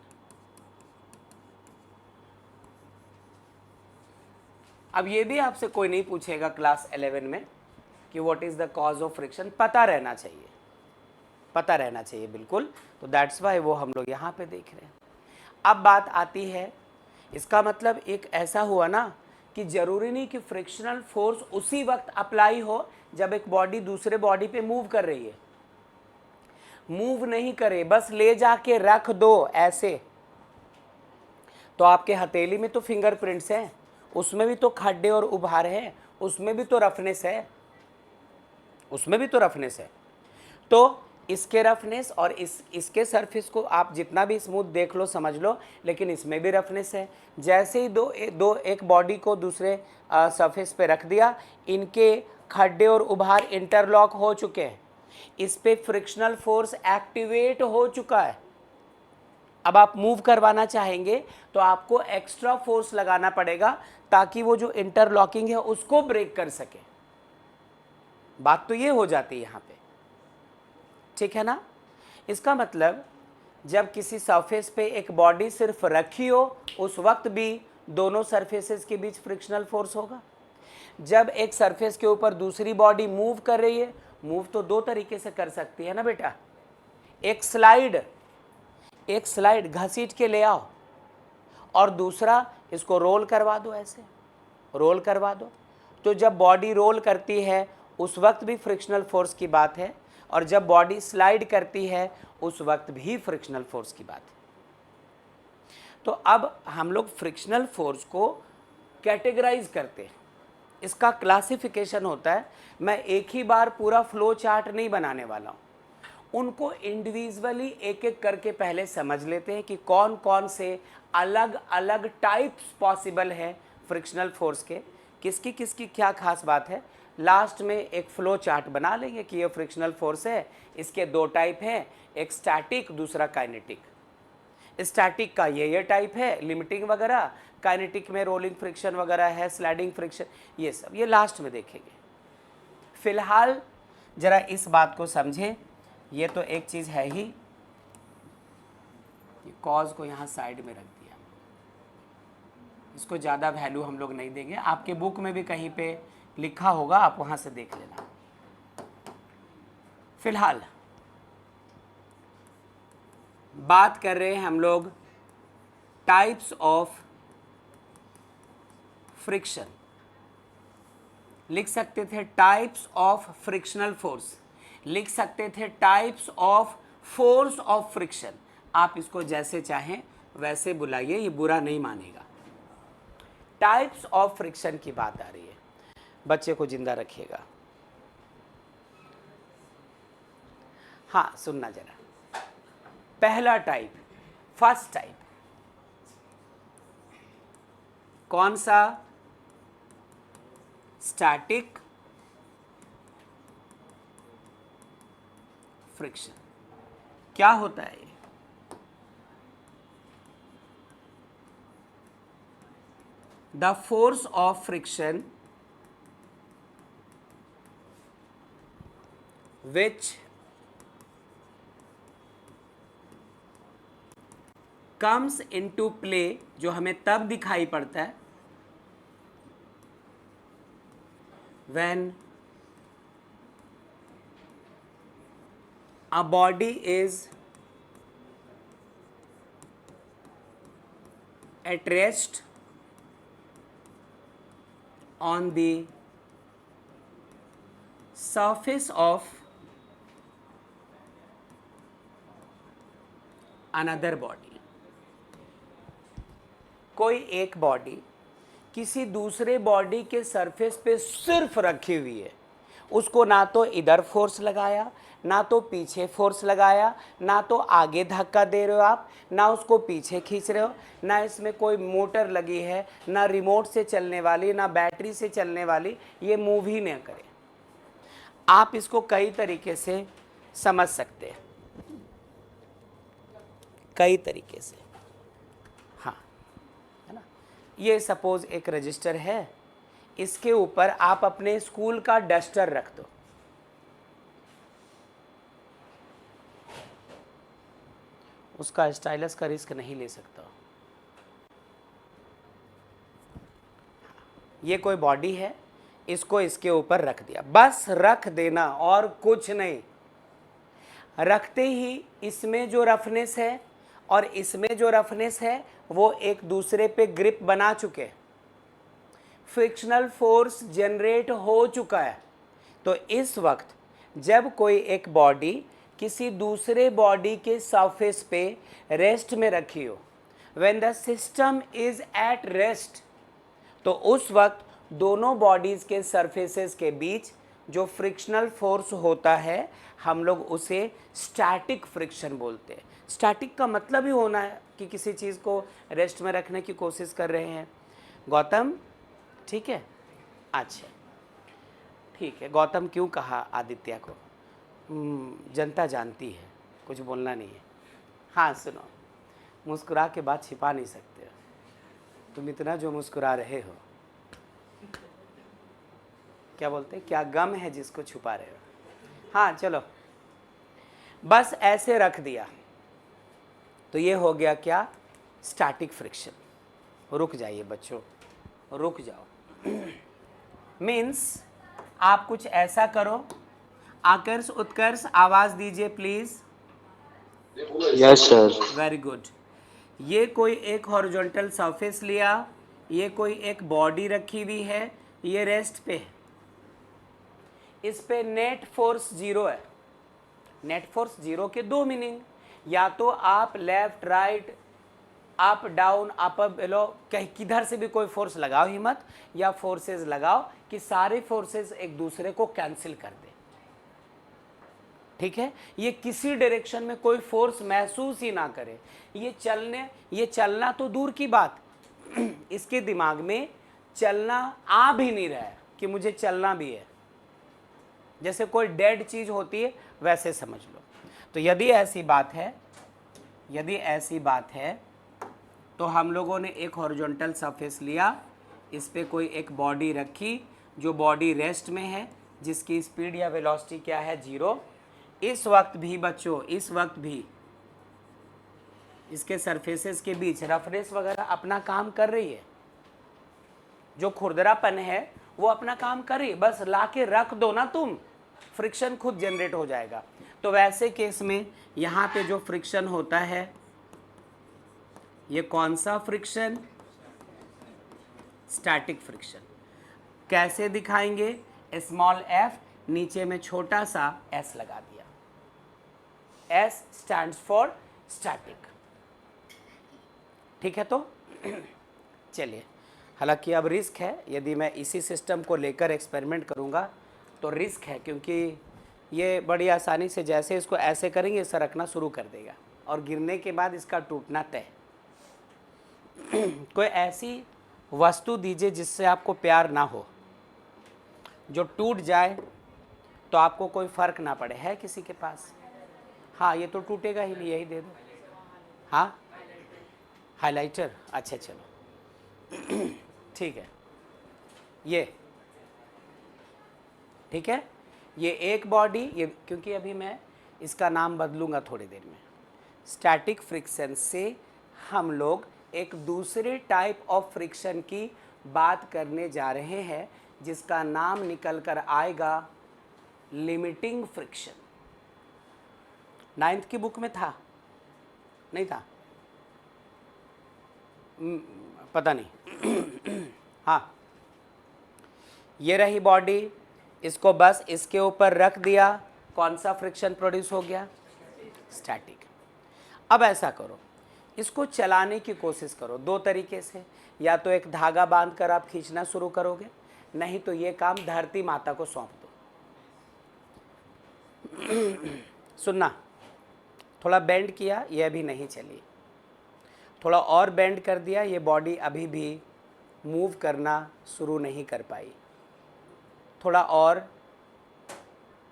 अब ये भी आपसे कोई नहीं पूछेगा क्लास 11 में कि what is the cause of friction, पता रहना चाहिए, पता रहना चाहिए बिल्कुल। तो दैट्स वाई वो हम लोग यहाँ पे देख रहे हैं। अब बात आती है, इसका मतलब एक ऐसा हुआ ना कि जरूरी नहीं कि फ्रिक्शनल फोर्स उसी वक्त अप्लाई हो जब एक बॉडी दूसरे बॉडी पे मूव कर रही है। मूव नहीं करे, बस ले जाके रख दो ऐसे, तो आपके हथेली में तो फिंगरप्रिंट्स हैं, उसमें भी तो खड्डे और उभार हैं, उसमें भी तो रफनेस है, उसमें भी तो रफनेस है। तो इसके रफनेस और इसके सरफेस को आप जितना भी स्मूथ देख लो समझ लो, लेकिन इसमें भी रफनेस है। जैसे ही एक बॉडी को दूसरे सरफेस पे रख दिया, इनके खड्डे और उभार इंटरलॉक हो चुके हैं, इस पे फ्रिक्शनल फोर्स एक्टिवेट हो चुका है। अब आप मूव करवाना चाहेंगे तो आपको एक्स्ट्रा फोर्स लगाना पड़ेगा ताकि वो जो इंटरलॉकिंग है उसको ब्रेक कर सके। बात तो ये हो जाती है यहाँ पे, ठीक है ना? इसका मतलब जब किसी सरफेस पे एक बॉडी सिर्फ रखी हो, उस वक्त भी दोनों सरफेसेस के बीच फ्रिक्शनल फोर्स होगा। जब एक सरफेस के ऊपर दूसरी बॉडी मूव कर रही है, मूव तो दो तरीके से कर सकती है ना बेटा, एक स्लाइड घसीट के ले आओ, और दूसरा इसको रोल करवा दो, ऐसे रोल करवा दो। तो जब बॉडी रोल करती है उस वक्त भी फ्रिक्शनल फोर्स की बात है, और जब बॉडी स्लाइड करती है उस वक्त भी फ्रिक्शनल फोर्स की बात है। तो अब हम लोग फ्रिक्शनल फोर्स को कैटेगराइज करते हैं, इसका क्लासिफिकेशन होता है। मैं एक ही बार पूरा फ्लो चार्ट नहीं बनाने वाला हूँ, उनको इंडिविजुअली एक एक करके पहले समझ लेते हैं कि कौन कौन से अलग अलग टाइप्स पॉसिबल है फ्रिक्शनल फोर्स के, किसकी किसकी क्या खास बात है। लास्ट में एक फ्लो चार्ट बना लेंगे कि ये फ्रिक्शनल फोर्स है, इसके दो टाइप हैं, एक स्टैटिक दूसरा काइनेटिक। स्टैटिक का ये टाइप है, लिमिटिंग वगैरह, काइनेटिक में रोलिंग फ्रिक्शन वगैरह है, स्लाइडिंग फ्रिक्शन, ये सब ये लास्ट में देखेंगे। फिलहाल जरा इस बात को समझें, ये तो एक चीज़ है ही, कॉज को यहाँ साइड में रख दिया, इसको ज़्यादा वैल्यू हम लोग नहीं देंगे। आपके बुक में भी कहीं पे लिखा होगा, आप वहाँ से देख लेना। फिलहाल बात कर रहे हैं हम लोग टाइप्स ऑफ फ्रिक्शन। लिख सकते थे टाइप्स ऑफ फ्रिक्शनल फोर्स, लिख सकते थे types of force of friction. आप इसको जैसे चाहें वैसे बुलाइए, ये बुरा नहीं मानेगा। टाइप्स ऑफ फ्रिक्शन की बात आ रही है, बच्चे को जिंदा रखिएगा। हाँ सुनना जरा, पहला टाइप, फर्स्ट टाइप कौन सा? Static friction. क्या होता है ये? The force of friction which comes into play, जो हमें तब दिखाई पड़ता है when a body is at rest on the surface of another body। कोई एक बॉडी किसी दूसरे बॉडी के सरफेस पे सिर्फ रखी हुई है, उसको ना तो इधर फोर्स लगाया, ना तो पीछे फोर्स लगाया, ना तो आगे धक्का दे रहे हो आप, ना उसको पीछे खींच रहे हो, ना इसमें कोई मोटर लगी है, ना रिमोट से चलने वाली, ना बैटरी से चलने वाली, ये मूव ही नहीं करे। आप इसको कई तरीके से समझ सकते हैं, कई तरीके से। हाँ है ना, ये सपोज एक रजिस्टर है, इसके ऊपर आप अपने स्कूल का डस्टर रख दो, उसका स्टाइलस का रिस्क नहीं ले सकता। ये कोई बॉडी है, इसको इसके ऊपर रख दिया, बस रख देना और कुछ नहीं। रखते ही इसमें जो रफनेस है और इसमें जो रफनेस है वो एक दूसरे पे ग्रिप बना चुके, फ्रिक्शनल फोर्स जनरेट हो चुका है। तो इस वक्त जब कोई एक बॉडी किसी दूसरे बॉडी के सरफेस पे रेस्ट में रखी हो, when the system is at rest, तो उस वक्त दोनों बॉडीज के सरफेसेस के बीच जो फ्रिक्शनल फोर्स होता है, हम लोग उसे स्टैटिक फ्रिक्शन बोलते हैं। स्टैटिक का मतलब ही होना है कि किसी चीज़ को रेस्ट में रखने की कोशिश कर रहे हैं। गौतम ठीक है, अच्छा ठीक है। गौतम क्यों कहा आदित्य को? जनता जानती है, कुछ बोलना नहीं है। हाँ सुनो, मुस्कुरा के बात छिपा नहीं सकते हो, तुम इतना जो मुस्कुरा रहे हो, क्या बोलते हैं, क्या गम है जिसको छुपा रहे हो। हाँ चलो, बस ऐसे रख दिया तो ये हो गया क्या? Static friction. रुक जाइए बच्चों, रुक जाओ। मीन्स आप कुछ ऐसा करो, आकर्ष उत्कर्ष आवाज दीजिए please. Yes sir. Very good. ये कोई एक हॉरिजॉन्टल सरफेस लिया, ये कोई एक बॉडी रखी हुई है, ये रेस्ट पे है, इस पे नेट फोर्स जीरो है। नेट फोर्स जीरो के दो मीनिंग, या तो आप left right up down up below कहीं किधर से भी कोई फोर्स लगाओ ही मत, या फोर्सेस लगाओ कि सारे फोर्सेस एक दूसरे को कैंसिल कर दे। ठीक है, ये किसी डायरेक्शन में कोई फोर्स महसूस ही ना करे। ये चलना तो दूर की बात, इसके दिमाग में चलना आ भी नहीं रहा है कि मुझे चलना भी है, जैसे कोई डेड चीज होती है वैसे समझ लो। तो यदि ऐसी बात है तो हम लोगों ने एक हॉरिजॉन्टल सरफेस लिया, इस पे कोई एक बॉडी रखी, जो बॉडी रेस्ट में है, जिसकी स्पीड या वेलोसिटी क्या है? जीरो। इस वक्त भी बच्चों, इस वक्त भी इसके सरफेसेस के बीच रफनेस वगैरह अपना काम कर रही है, जो खुरदरापन है वो अपना काम कर रही है, बस लाके रख दो ना तुम, फ्रिक्शन खुद जनरेट हो जाएगा। तो वैसे केस में यहाँ पे जो फ्रिक्शन होता है, ये कौन सा फ्रिक्शन? Static friction. कैसे दिखाएंगे? स्मॉल एफ, नीचे में छोटा सा एस लगा दिया। S stands for static. ठीक है, तो चलिए, हालांकि अब रिस्क है, यदि मैं इसी सिस्टम को लेकर एक्सपेरिमेंट करूंगा तो रिस्क है, क्योंकि ये बड़ी आसानी से जैसे इसको ऐसे करेंगे सरकना शुरू कर देगा और गिरने के बाद इसका टूटना तय। कोई ऐसी वस्तु दीजिए जिससे आपको प्यार ना हो, जो टूट जाए तो आपको कोई फ़र्क ना पड़े। है किसी के पास? हाँ, ये तो टूटेगा ही नहीं, यही दे दो। हाँ, हाइलाइटर, अच्छा चलो ठीक है, ये ठीक है, ये एक बॉडी, ये क्योंकि अभी मैं इसका नाम बदलूंगा थोड़ी देर में। स्टैटिक फ्रिक्शन से हम लोग एक दूसरे टाइप ऑफ फ्रिक्शन की बात करने जा रहे हैं, जिसका नाम निकल कर आएगा लिमिटिंग फ्रिक्शन। 9th की बुक में था, नहीं था? पता नहीं। हाँ, ये रही बॉडी, इसको बस इसके ऊपर रख दिया, कौन सा फ्रिक्शन प्रोड्यूस हो गया? स्टैटिक। अब ऐसा करो, इसको चलाने की कोशिश करो दो तरीके से। या तो एक धागा बांधकर आप खींचना शुरू करोगे, नहीं तो ये काम धरती माता को सौंप दो। सुनना, थोड़ा बेंड किया, ये अभी नहीं चली, थोड़ा और बेंड कर दिया, ये बॉडी अभी भी मूव करना शुरू नहीं कर पाई। थोड़ा और,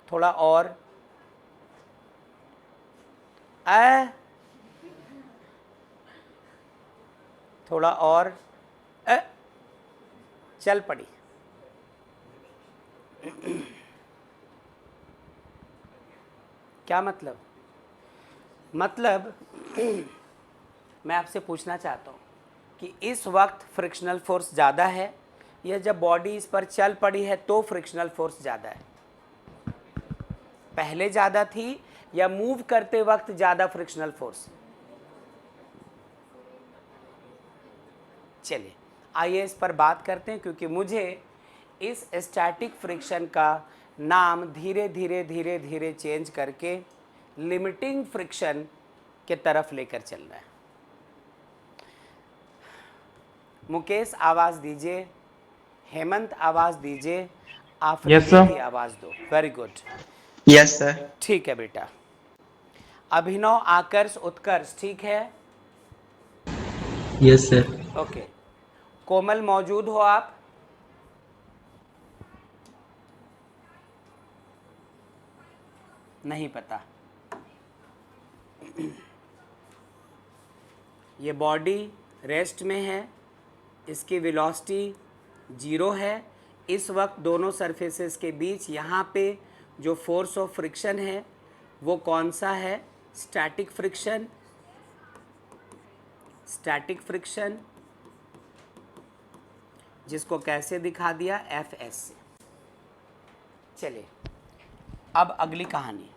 थोड़ा और, थोड़ा और, चल पड़ी। क्या मतलब? मतलब मैं आपसे पूछना चाहता हूँ कि इस वक्त फ्रिक्शनल फोर्स ज़्यादा है, या जब बॉडी इस पर चल पड़ी है तो फ्रिक्शनल फोर्स ज़्यादा है? पहले ज़्यादा थी या मूव करते वक्त ज़्यादा फ्रिक्शनल फोर्स? चलिए, आइए इस पर बात करते हैं, क्योंकि मुझे इस स्टैटिक फ्रिक्शन का नाम धीरे धीरे धीरे धीरे चेंज करके लिमिटिंग फ्रिक्शन के तरफ लेकर चलना है। मुकेश आवाज़ दीजिए, हेमंत आवाज़ दीजिए, Yes, sir. भी आवाज़ दो। Very good, Yes, sir. ठीक है बेटा। अभिनव, आकर्ष, उत्कर्ष, ठीक है? Yes, sir. ओके। कोमल, मौजूद हो आप? नहीं पता। ये बॉडी रेस्ट में है, इसकी वेलोसिटी 0 है। इस वक्त दोनों सरफेसेस के बीच यहाँ पे जो फोर्स ऑफ फ्रिक्शन है वो कौन सा है? Static friction. स्टैटिक फ्रिक्शन जिसको कैसे दिखा दिया? Fs से। चलिए, अब अगली कहानी।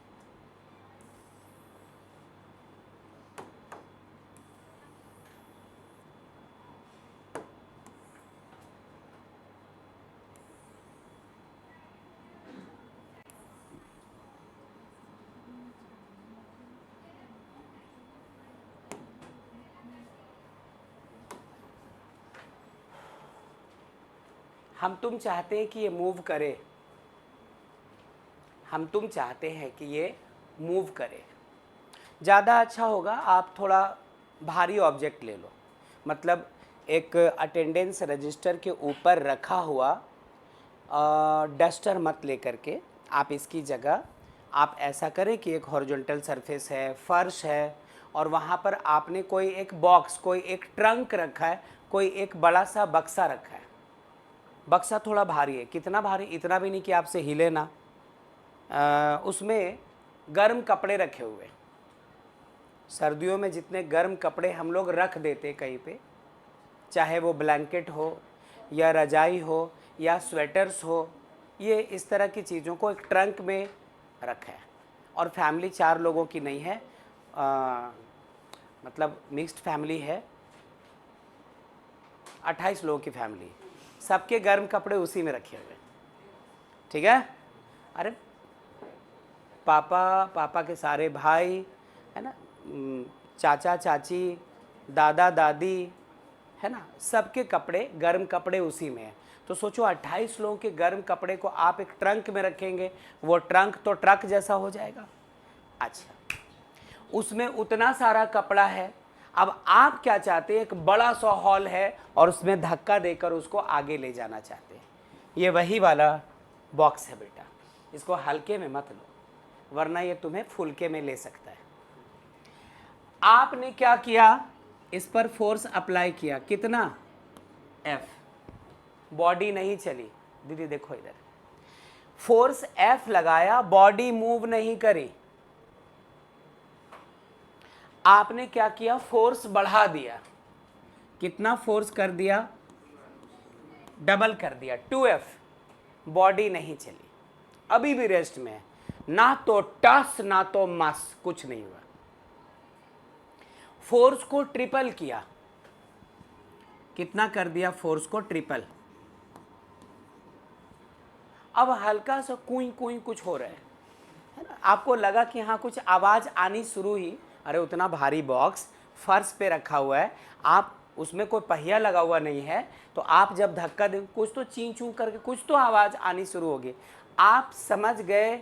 हम तुम चाहते हैं कि ये मूव करे, हम तुम चाहते हैं कि ये मूव करे। ज़्यादा अच्छा होगा आप थोड़ा भारी ऑब्जेक्ट ले लो, मतलब एक अटेंडेंस रजिस्टर के ऊपर रखा हुआ डस्टर मत लेकर के आप इसकी जगह आप ऐसा करें कि एक हॉरिजॉन्टल सरफेस है, फर्श है, और वहाँ पर आपने कोई एक बॉक्स, कोई एक ट्रंक रखा है, कोई एक बड़ा सा बक्सा रखा है। बक्सा थोड़ा भारी है, कितना भारी? इतना भी नहीं कि आपसे हिले ना। उसमें गर्म कपड़े रखे हुए, सर्दियों में जितने गर्म कपड़े हम लोग रख देते कहीं पे, चाहे वो ब्लैंकेट हो या रजाई हो या स्वेटर्स हो, ये इस तरह की चीज़ों को एक ट्रंक में रखा है। और फैमिली 4 लोगों की नहीं है, मतलब मिक्स्ड फैमिली है, 28 लोगों की फैमिली। सबके गर्म कपड़े उसी में रखे हुए, ठीक है। अरे पापा के सारे भाई, है ना, चाचा चाची, दादा दादी, है ना, सबके कपड़े, गर्म कपड़े उसी में है। तो सोचो 28 लोगों के गर्म कपड़े को आप एक ट्रंक में रखेंगे, वो ट्रंक तो ट्रक जैसा हो जाएगा। अच्छा, उसमें उतना सारा कपड़ा है, अब आप क्या चाहते हैं, एक बड़ा सा हॉल है और उसमें धक्का देकर उसको आगे ले जाना चाहते हैं। ये वही वाला बॉक्स है बेटा, इसको हल्के में मत लो, वरना ये तुम्हें फुलके में ले सकता है। आपने क्या किया, इस पर फोर्स अप्लाई किया, कितना, F, बॉडी नहीं चली। दीदी देखो इधर, फोर्स F लगाया, बॉडी मूव नहीं करी। आपने क्या किया, फोर्स बढ़ा दिया, कितना फोर्स कर दिया, डबल कर दिया, 2F, बॉडी नहीं चली, अभी भी रेस्ट में है, ना तो टस ना तो मस, कुछ नहीं हुआ। फोर्स को ट्रिपल किया, कितना कर दिया, फोर्स को ट्रिपल। अब हल्का सा कुई कुई कुछ हो रहा है ना, आपको लगा कि हाँ कुछ आवाज आनी शुरू ही, अरे उतना भारी बॉक्स फर्श पे रखा हुआ है, आप उसमें कोई पहिया लगा हुआ नहीं है, तो आप जब धक्का दें कुछ तो ची चू करके कुछ तो आवाज आनी शुरू होगी। आप समझ गए,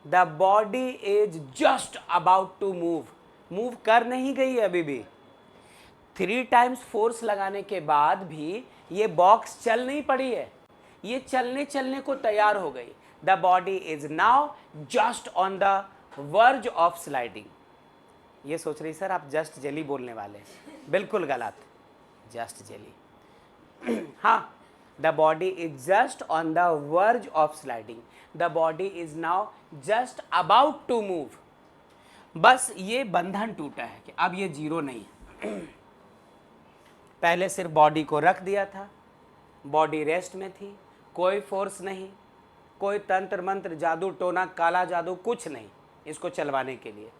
the body is just about to move, move कर नहीं गई अभी भी। 3 टाइम्स फोर्स लगाने के बाद भी ये बॉक्स चल नहीं पड़ी है, ये चलने को तैयार हो गई। The body is now just on the verge of sliding. ये सोच रही सर आप जस्ट जेली बोलने वाले, बिल्कुल गलत, जस्ट जेली हाँ, the body is just on the verge of sliding, the body is now just about to move. बस ये बंधन टूटा है कि अब ये जीरो नहीं है। पहले सिर्फ बॉडी को रख दिया था, बॉडी रेस्ट में थी, कोई फोर्स नहीं, कोई तंत्र मंत्र जादू टोना काला जादू कुछ नहीं इसको चलवाने के लिए,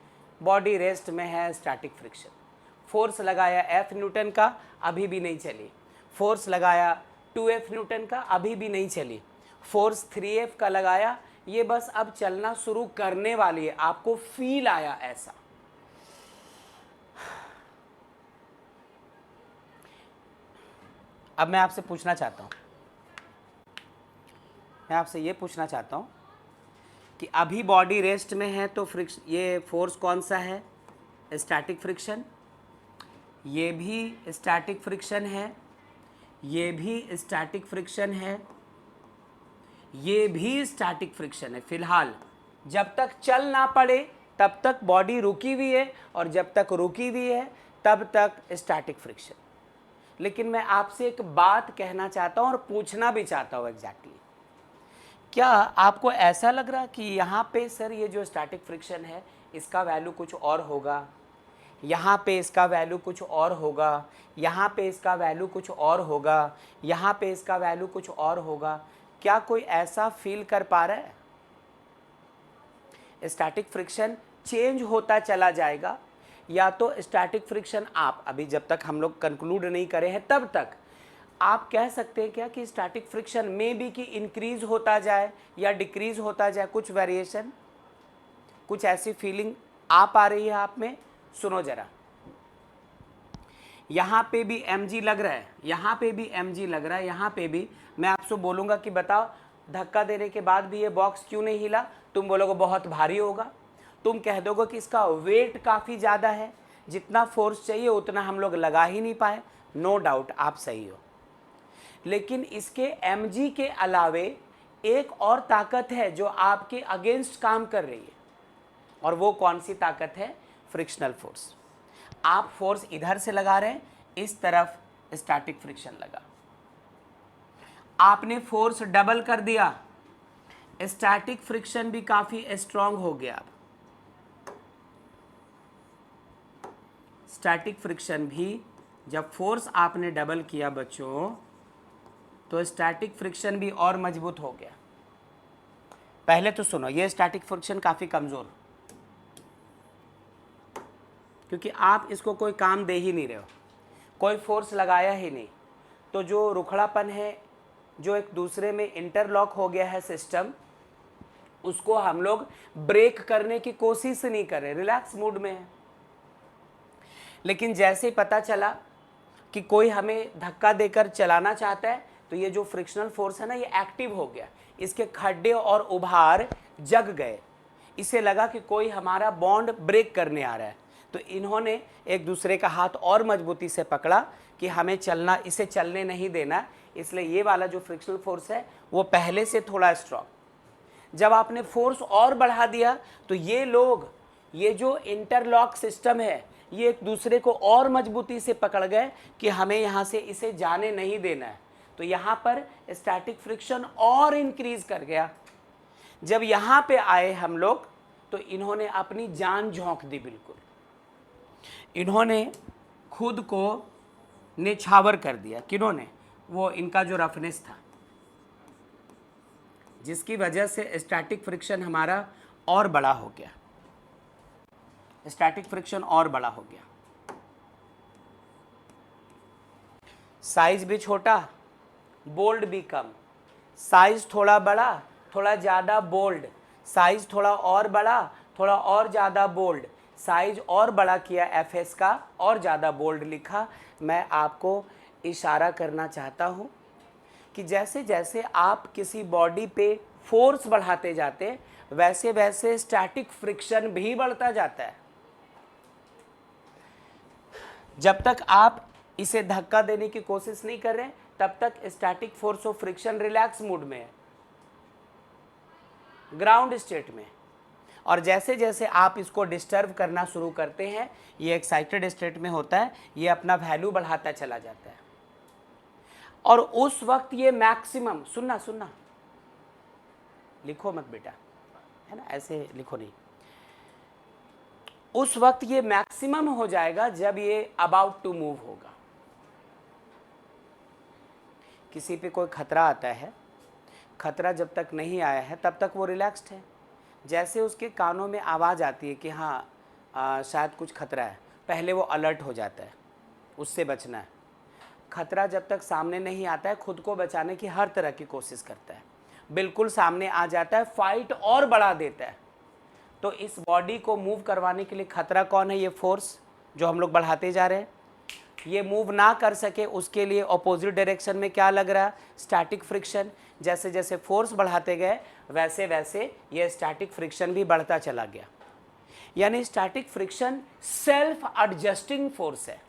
बॉडी रेस्ट में है, स्टैटिक फ्रिक्शन। फोर्स लगाया F न्यूटन का, अभी भी नहीं चली। फोर्स लगाया 2F न्यूटन का, अभी भी नहीं चली। फोर्स 3F का लगाया, ये बस अब चलना शुरू करने वाली है, आपको फील आया ऐसा। अब मैं आपसे पूछना चाहता हूं, मैं आपसे ये पूछना चाहता हूं कि अभी बॉडी रेस्ट में है तो फ्रिक्शन, ये फोर्स कौन सा है, स्टैटिक फ्रिक्शन, ये भी स्टैटिक फ्रिक्शन है, ये भी स्टैटिक फ्रिक्शन है, ये भी स्टैटिक फ्रिक्शन है। फिलहाल जब तक चल ना पड़े तब तक बॉडी रुकी हुई है, और जब तक रुकी हुई है तब तक स्टैटिक फ्रिक्शन। लेकिन मैं आपसे एक बात कहना चाहता हूं और पूछना भी चाहता हूं एग्जैक्टली, क्या आपको ऐसा लग रहा कि यहाँ पे सर ये जो स्टैटिक फ्रिक्शन है इसका वैल्यू कुछ और होगा, यहाँ पे इसका वैल्यू कुछ और होगा, यहाँ पे इसका वैल्यू कुछ और होगा, यहाँ पे इसका वैल्यू कुछ और होगा, क्या कोई ऐसा फील कर पा रहा है? स्टैटिक फ्रिक्शन चेंज होता चला जाएगा, या तो स्टैटिक फ्रिक्शन आप अभी जब तक हम लोग कंक्लूड नहीं करे हैं तब तक आप कह सकते हैं क्या कि स्टैटिक फ्रिक्शन में भी कि इंक्रीज होता जाए या डिक्रीज होता जाए, कुछ वेरिएशन, कुछ ऐसी फीलिंग आ पा रही है आप में? सुनो जरा, यहाँ पे भी mg लग रहा है, यहाँ पे भी mg लग रहा है, यहाँ पे भी। मैं आपसे बोलूँगा कि बताओ धक्का देने के बाद भी ये बॉक्स क्यों नहीं हिला, तुम बोलोगे बहुत भारी होगा, तुम कह दोगे कि इसका वेट काफ़ी ज़्यादा है, जितना फोर्स चाहिए उतना हम लोग लगा ही नहीं पाए। नो डाउट आप सही हो, लेकिन इसके mg के अलावे एक और ताकत है जो आपके अगेंस्ट काम कर रही है, और वो कौन सी ताकत है? Frictional force. आप फोर्स इधर से लगा रहे हैं, इस तरफ स्टैटिक फ्रिक्शन लगा, आपने फोर्स डबल कर दिया, स्टैटिक फ्रिक्शन भी काफी स्ट्रांग हो गया। स्टैटिक फ्रिक्शन भी जब फोर्स आपने डबल किया बच्चों, तो स्टैटिक फ्रिक्शन भी और मजबूत हो गया। पहले तो सुनो, ये स्टैटिक फ्रिक्शन काफी कमजोर, क्योंकि आप इसको कोई काम दे ही नहीं रहे हो, कोई फोर्स लगाया ही नहीं, तो जो रुखड़ापन है जो एक दूसरे में इंटरलॉक हो गया है सिस्टम, उसको हम लोग ब्रेक करने की कोशिश नहीं कर रहे, रिलैक्स मूड में है। लेकिन जैसे ही पता चला कि कोई हमें धक्का देकर चलाना चाहता है, तो ये जो फ्रिक्शनल फोर्स है ना, ये एक्टिव हो गया, इसके खड्डे और उभार जग गए, इसे लगा कि कोई हमारा बॉन्ड ब्रेक करने आ रहा है। तो इन्होंने एक दूसरे का हाथ और मजबूती से पकड़ा कि हमें चलना, इसे चलने नहीं देना, इसलिए ये वाला जो फ्रिक्शनल फोर्स है वो पहले से थोड़ा स्ट्रॉन्ग। जब आपने फोर्स और बढ़ा दिया तो ये लोग, ये जो इंटरलॉक सिस्टम है, ये एक दूसरे को और मजबूती से पकड़ गए कि हमें यहाँ से इसे जाने नहीं देना है। तो यहाँ पर स्टैटिक फ्रिक्शन और इंक्रीज कर गया। जब यहाँ पे आए हम लोग तो इन्होंने अपनी जान झोंक दी, बिल्कुल इन्होंने खुद को निछावर कर दिया। किन्होंने? वो इनका जो रफनेस था, जिसकी वजह से स्टैटिक फ्रिक्शन हमारा और बड़ा हो गया, स्टैटिक फ्रिक्शन और बड़ा हो गया। साइज भी छोटा, बोल्ड भी कम, साइज थोड़ा बड़ा, थोड़ा ज़्यादा बोल्ड, साइज थोड़ा और बड़ा, थोड़ा और ज़्यादा बोल्ड, साइज और बड़ा किया एफएस का, और ज़्यादा बोल्ड लिखा। मैं आपको इशारा करना चाहता हूँ कि जैसे जैसे आप किसी बॉडी पे फोर्स बढ़ाते जाते, वैसे वैसे स्टैटिक फ्रिक्शन भी बढ़ता जाता है। जब तक आप इसे धक्का देने की कोशिश नहीं कर रहे, तब तक static force of friction relax mood में है, ग्राउंड स्टेट में। और जैसे जैसे आप इसको डिस्टर्ब करना शुरू करते हैं, ये एक्साइटेड स्टेट में होता है, ये अपना वैल्यू बढ़ाता चला जाता है। और उस वक्त ये मैक्सिमम, सुनना लिखो मत बेटा, है ना, ऐसे लिखो नहीं, उस वक्त ये मैक्सिमम हो जाएगा जब ये अबाउट टू मूव होगा। किसी पे कोई खतरा आता है, खतरा जब तक नहीं आया है तब तक वो रिलैक्स्ड है। जैसे उसके कानों में आवाज़ आती है कि हाँ शायद कुछ खतरा है, पहले वो अलर्ट हो जाता है, उससे बचना है। खतरा जब तक सामने नहीं आता है, खुद को बचाने की हर तरह की कोशिश करता है। बिल्कुल सामने आ जाता है, फाइट और बढ़ा देता है। तो इस बॉडी को मूव करवाने के लिए खतरा कौन है? ये फोर्स जो हम लोग बढ़ाते जा रहे हैं। ये मूव ना कर सके उसके लिए अपोजिट डायरेक्शन में क्या लग रहा है? Static friction. जैसे जैसे फोर्स बढ़ाते गए वैसे वैसे ये स्टैटिक फ्रिक्शन भी बढ़ता चला गया। यानी static friction self adjusting force है,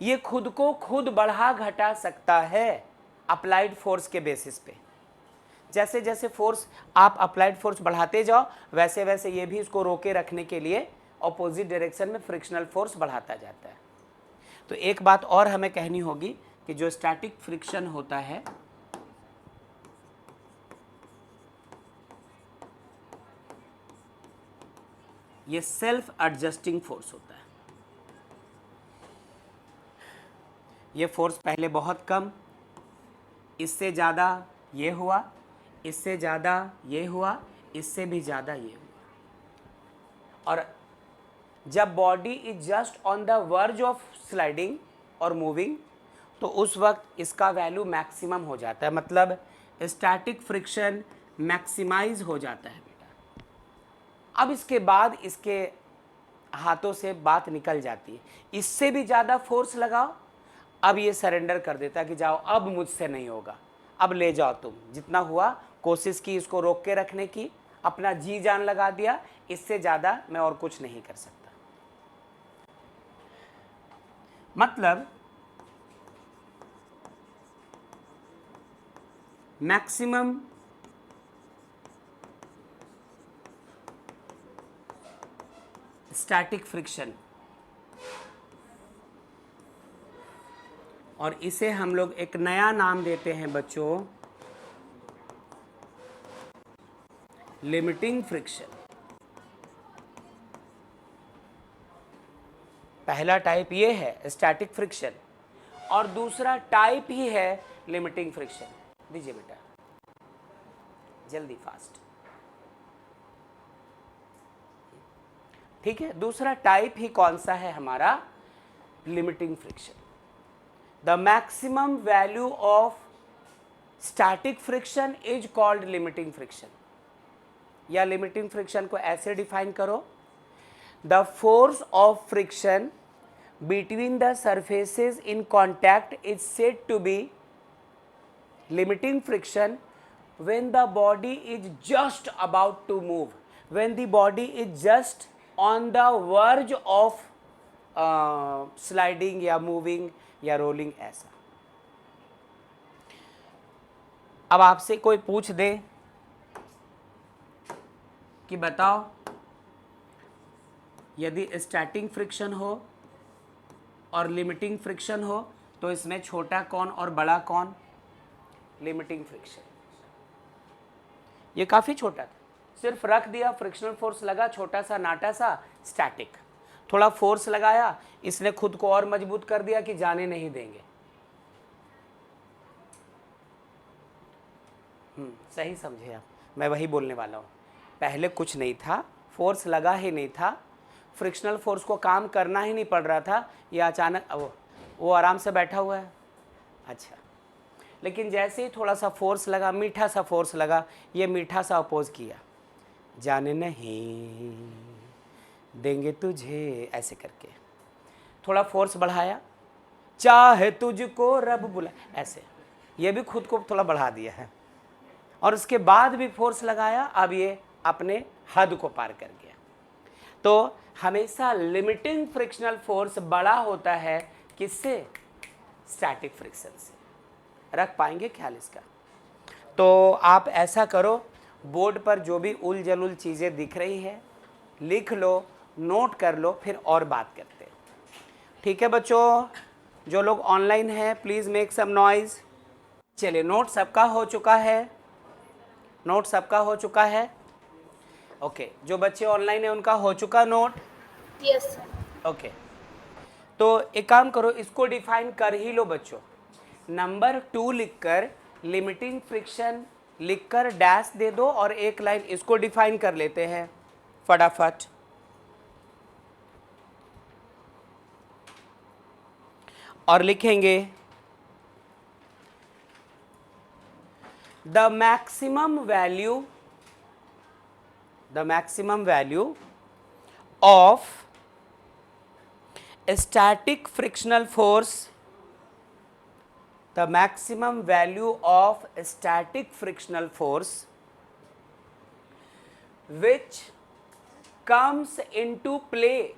ये खुद को खुद बढ़ा घटा सकता है अप्लाइड फोर्स के बेसिस पे। जैसे जैसे फोर्स आप अप्लाइड फोर्स बढ़ाते जाओ, वैसे वैसे ये भी इसको रोके रखने के लिए ऑपोजिट डायरेक्शन में फ्रिक्शनल फोर्स बढ़ाता जाता है। तो एक बात और हमें कहनी होगी कि जो स्टैटिक फ्रिक्शन होता है, ये सेल्फ एडजस्टिंग फोर्स होता है। ये फोर्स पहले बहुत कम, इससे ज़्यादा ये हुआ, इससे ज़्यादा ये हुआ, इससे भी ज़्यादा ये हुआ। और जब body is just on the verge of sliding और मूविंग, तो उस वक्त इसका वैल्यू मैक्सिमम हो जाता है, मतलब स्टैटिक फ्रिक्शन मैक्सिमाइज हो जाता है बेटा। अब इसके बाद इसके हाथों से बात निकल जाती है, इससे भी ज़्यादा फोर्स लगाओ, अब ये सरेंडर कर देता है कि जाओ अब मुझसे नहीं होगा, अब ले जाओ तुम, जितना हुआ कोशिश की इसको रोक के रखने की, अपना जी जान लगा दिया, इससे ज़्यादा मैं और कुछ नहीं कर सकता। मतलब मैक्सिमम स्टैटिक फ्रिक्शन, और इसे हम लोग एक नया नाम देते हैं बच्चों, लिमिटिंग फ्रिक्शन। पहला टाइप ये है स्टैटिक फ्रिक्शन, और दूसरा टाइप ही है लिमिटिंग फ्रिक्शन। दीजिए बेटा जल्दी, फास्ट, ठीक है। दूसरा टाइप ही कौन सा है हमारा? Limiting friction. The maximum value of static friction is called limiting friction, या लिमिटिंग फ्रिक्शन को ऐसे डिफाइन करो, the force of friction between the surfaces in contact is said to be limiting friction when the body is just about to move, when the body is just on the verge of sliding या moving या rolling ऐसा। अब आपसे कोई पूछ दे कि बताओ यदि स्टैटिक फ्रिक्शन हो और लिमिटिंग फ्रिक्शन हो तो इसमें छोटा कौन और बड़ा कौन? Limiting friction. ये काफ़ी छोटा था, सिर्फ रख दिया, फ्रिक्शनल फोर्स लगा छोटा सा नाटा सा, स्टैटिक। थोड़ा फोर्स लगाया, इसने खुद को और मजबूत कर दिया कि जाने नहीं देंगे। सही समझे आप, मैं वही बोलने वाला हूँ। पहले कुछ नहीं था, फोर्स लगा ही नहीं था, फ्रिक्शनल फोर्स को काम करना ही नहीं पड़ रहा था, या अचानक वो आराम से बैठा हुआ है। अच्छा, लेकिन जैसे ही थोड़ा सा फोर्स लगा, मीठा सा फोर्स लगा, ये मीठा सा अपोज किया, जाने नहीं देंगे तुझे, ऐसे करके थोड़ा फोर्स बढ़ाया, चाहे तुझको रब बुला, ऐसे ये भी खुद को थोड़ा बढ़ा दिया है, और उसके बाद भी फोर्स लगाया, अब ये अपने हद को पार कर गया। तो हमेशा लिमिटिंग फ्रिक्शनल फोर्स बड़ा होता है किससे? स्टैटिक फ्रिक्शन से। रख पाएंगे ख्याल इसका? तो आप ऐसा करो, बोर्ड पर जो भी उल जलुल चीज़ें दिख रही है लिख लो, नोट कर लो, फिर और बात करते हैं। ठीक है बच्चों, जो लोग ऑनलाइन हैं प्लीज़ मेक सम नॉइज़। चलिए, नोट सबका हो चुका है? नोट सबका हो चुका है? ओके, जो बच्चे ऑनलाइन है उनका हो चुका नोट? Yes sir. ओके, तो एक काम करो, इसको डिफाइन कर ही लो बच्चों। नंबर 2 लिखकर लिमिटिंग फ्रिक्शन लिखकर डैश दे दो और एक लाइन इसको डिफाइन कर लेते हैं फटाफट। और लिखेंगे the maximum value of static frictional force, the maximum value of static frictional force which comes into play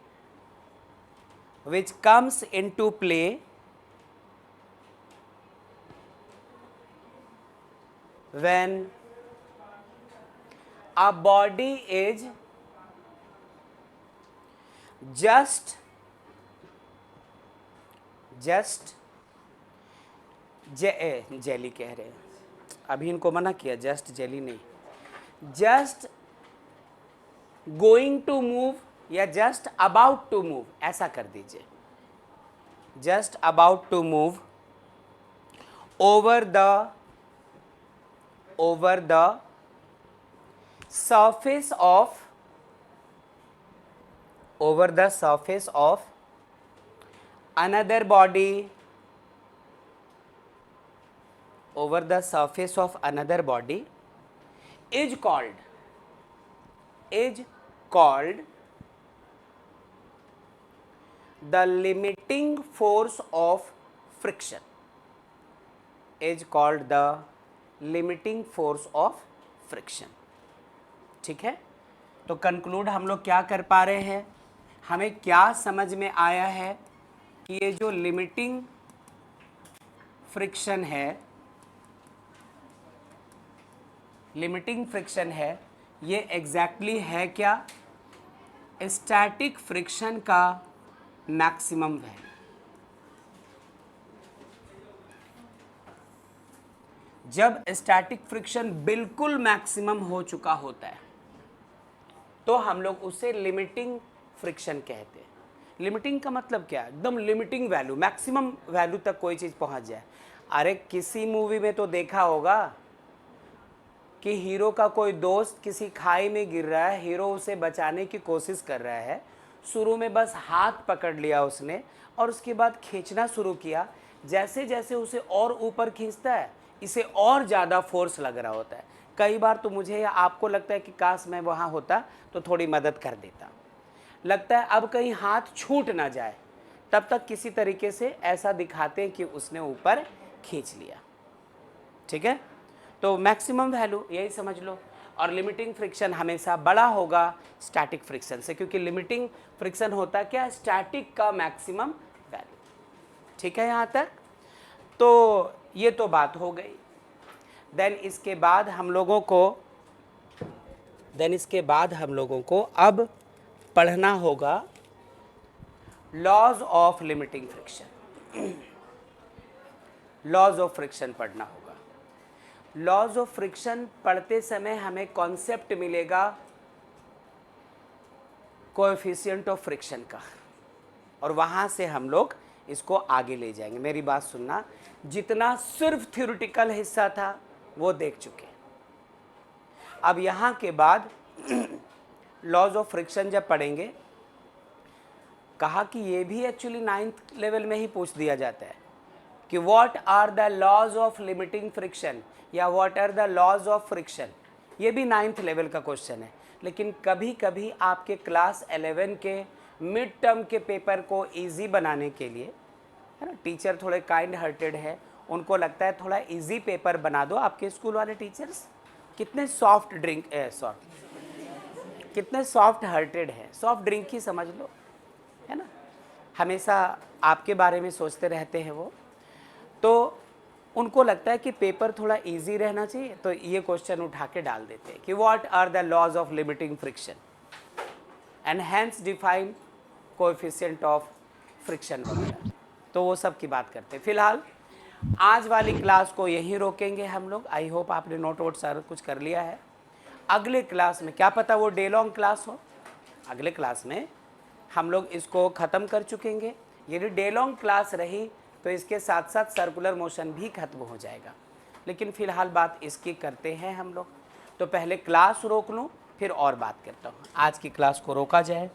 when a body is just jelly कह रहे हैं, अभी इनको मना किया, जस्ट जेली नहीं, जस्ट गोइंग टू मूव या जस्ट अबाउट टू मूव, ऐसा कर दीजिए, just about to move over the surface of another body, is called the limiting force of friction, ठीक है? तो कंक्लूड हम लोग क्या कर पा रहे हैं, हमें क्या समझ में आया है कि ये जो लिमिटिंग फ्रिक्शन है ये एग्जैक्टली है क्या? स्टैटिक फ्रिक्शन का मैक्सिमम वैल्यू। जब स्टैटिक फ्रिक्शन बिल्कुल मैक्सिमम हो चुका होता है तो हम लोग उसे लिमिटिंग फ्रिक्शन कहते हैं। लिमिटिंग का मतलब क्या? एकदम लिमिटिंग वैल्यू, मैक्सिमम वैल्यू तक कोई चीज़ पहुंच जाए। अरे किसी मूवी में तो देखा होगा कि हीरो का कोई दोस्त किसी खाई में गिर रहा है, हीरो उसे बचाने की कोशिश कर रहा है, शुरू में बस हाथ पकड़ लिया उसने और उसके बाद खींचना शुरू किया, जैसे जैसे उसे और ऊपर खींचता है इसे और ज़्यादा फोर्स लग रहा होता है। कई बार तो मुझे या आपको लगता है कि काश मैं वहाँ होता तो थोड़ी मदद कर देता, लगता है अब कहीं हाथ छूट ना जाए, तब तक किसी तरीके से ऐसा दिखाते हैं कि उसने ऊपर खींच लिया। ठीक है, तो मैक्सिमम वैल्यू यही समझ लो। और लिमिटिंग फ्रिक्शन हमेशा बड़ा होगा स्टैटिक फ्रिक्शन से, क्योंकि लिमिटिंग फ्रिक्शन होता क्या, स्टैटिक का मैक्सिमम वैल्यू। ठीक है यहाँ तक, तो ये तो बात हो गई। देन इसके बाद हम लोगों को अब पढ़ना होगा laws of limiting friction. Laws of friction पढ़ना होगा। लॉज ऑफ फ्रिक्शन पढ़ते समय हमें कॉन्सेप्ट मिलेगा कोएफिशिएंट ऑफ फ्रिक्शन का, और वहाँ से हम लोग इसको आगे ले जाएंगे। मेरी बात सुनना, जितना सिर्फ थ्योरेटिकल हिस्सा था वो देख चुके। अब यहाँ के बाद लॉज ऑफ फ्रिक्शन जब पढ़ेंगे, कहा कि ये भी एक्चुअली 9th लेवल में ही पूछ दिया जाता है कि what are the laws of limiting friction या what are the laws of friction. ये भी 9th लेवल का क्वेश्चन है, लेकिन कभी कभी आपके क्लास 11 के मिड टर्म के पेपर को इजी बनाने के लिए, है ना, टीचर थोड़े काइंड हार्टेड है, उनको लगता है थोड़ा इजी पेपर बना दो। आपके स्कूल वाले टीचर्स कितने कितने सॉफ्ट हार्टेड है, सॉफ्ट ड्रिंक ही समझ लो, है ना, हमेशा आपके बारे में सोचते रहते हैं वो। तो उनको लगता है कि पेपर थोड़ा इजी रहना चाहिए, तो ये क्वेश्चन उठा के डाल देते हैं कि what are the laws of limiting friction and hence define coefficient of friction वगैरह, तो वो सब की बात करते हैं। फिलहाल आज वाली क्लास को यहीं रोकेंगे हम लोग। आई होप आपने नोट वोट सारा कुछ कर लिया है। अगले क्लास में, क्या पता वो डे लॉन्ग क्लास हो, अगले क्लास में हम लोग इसको ख़त्म कर चुकेंगे। यदि डे लॉन्ग क्लास रही तो इसके साथ साथ सर्कुलर मोशन भी खत्म हो जाएगा, लेकिन फ़िलहाल बात इसकी करते हैं हम लोग। तो पहले क्लास रोक लूँ, फिर और बात करता हूँ। आज की क्लास को रोका जाए।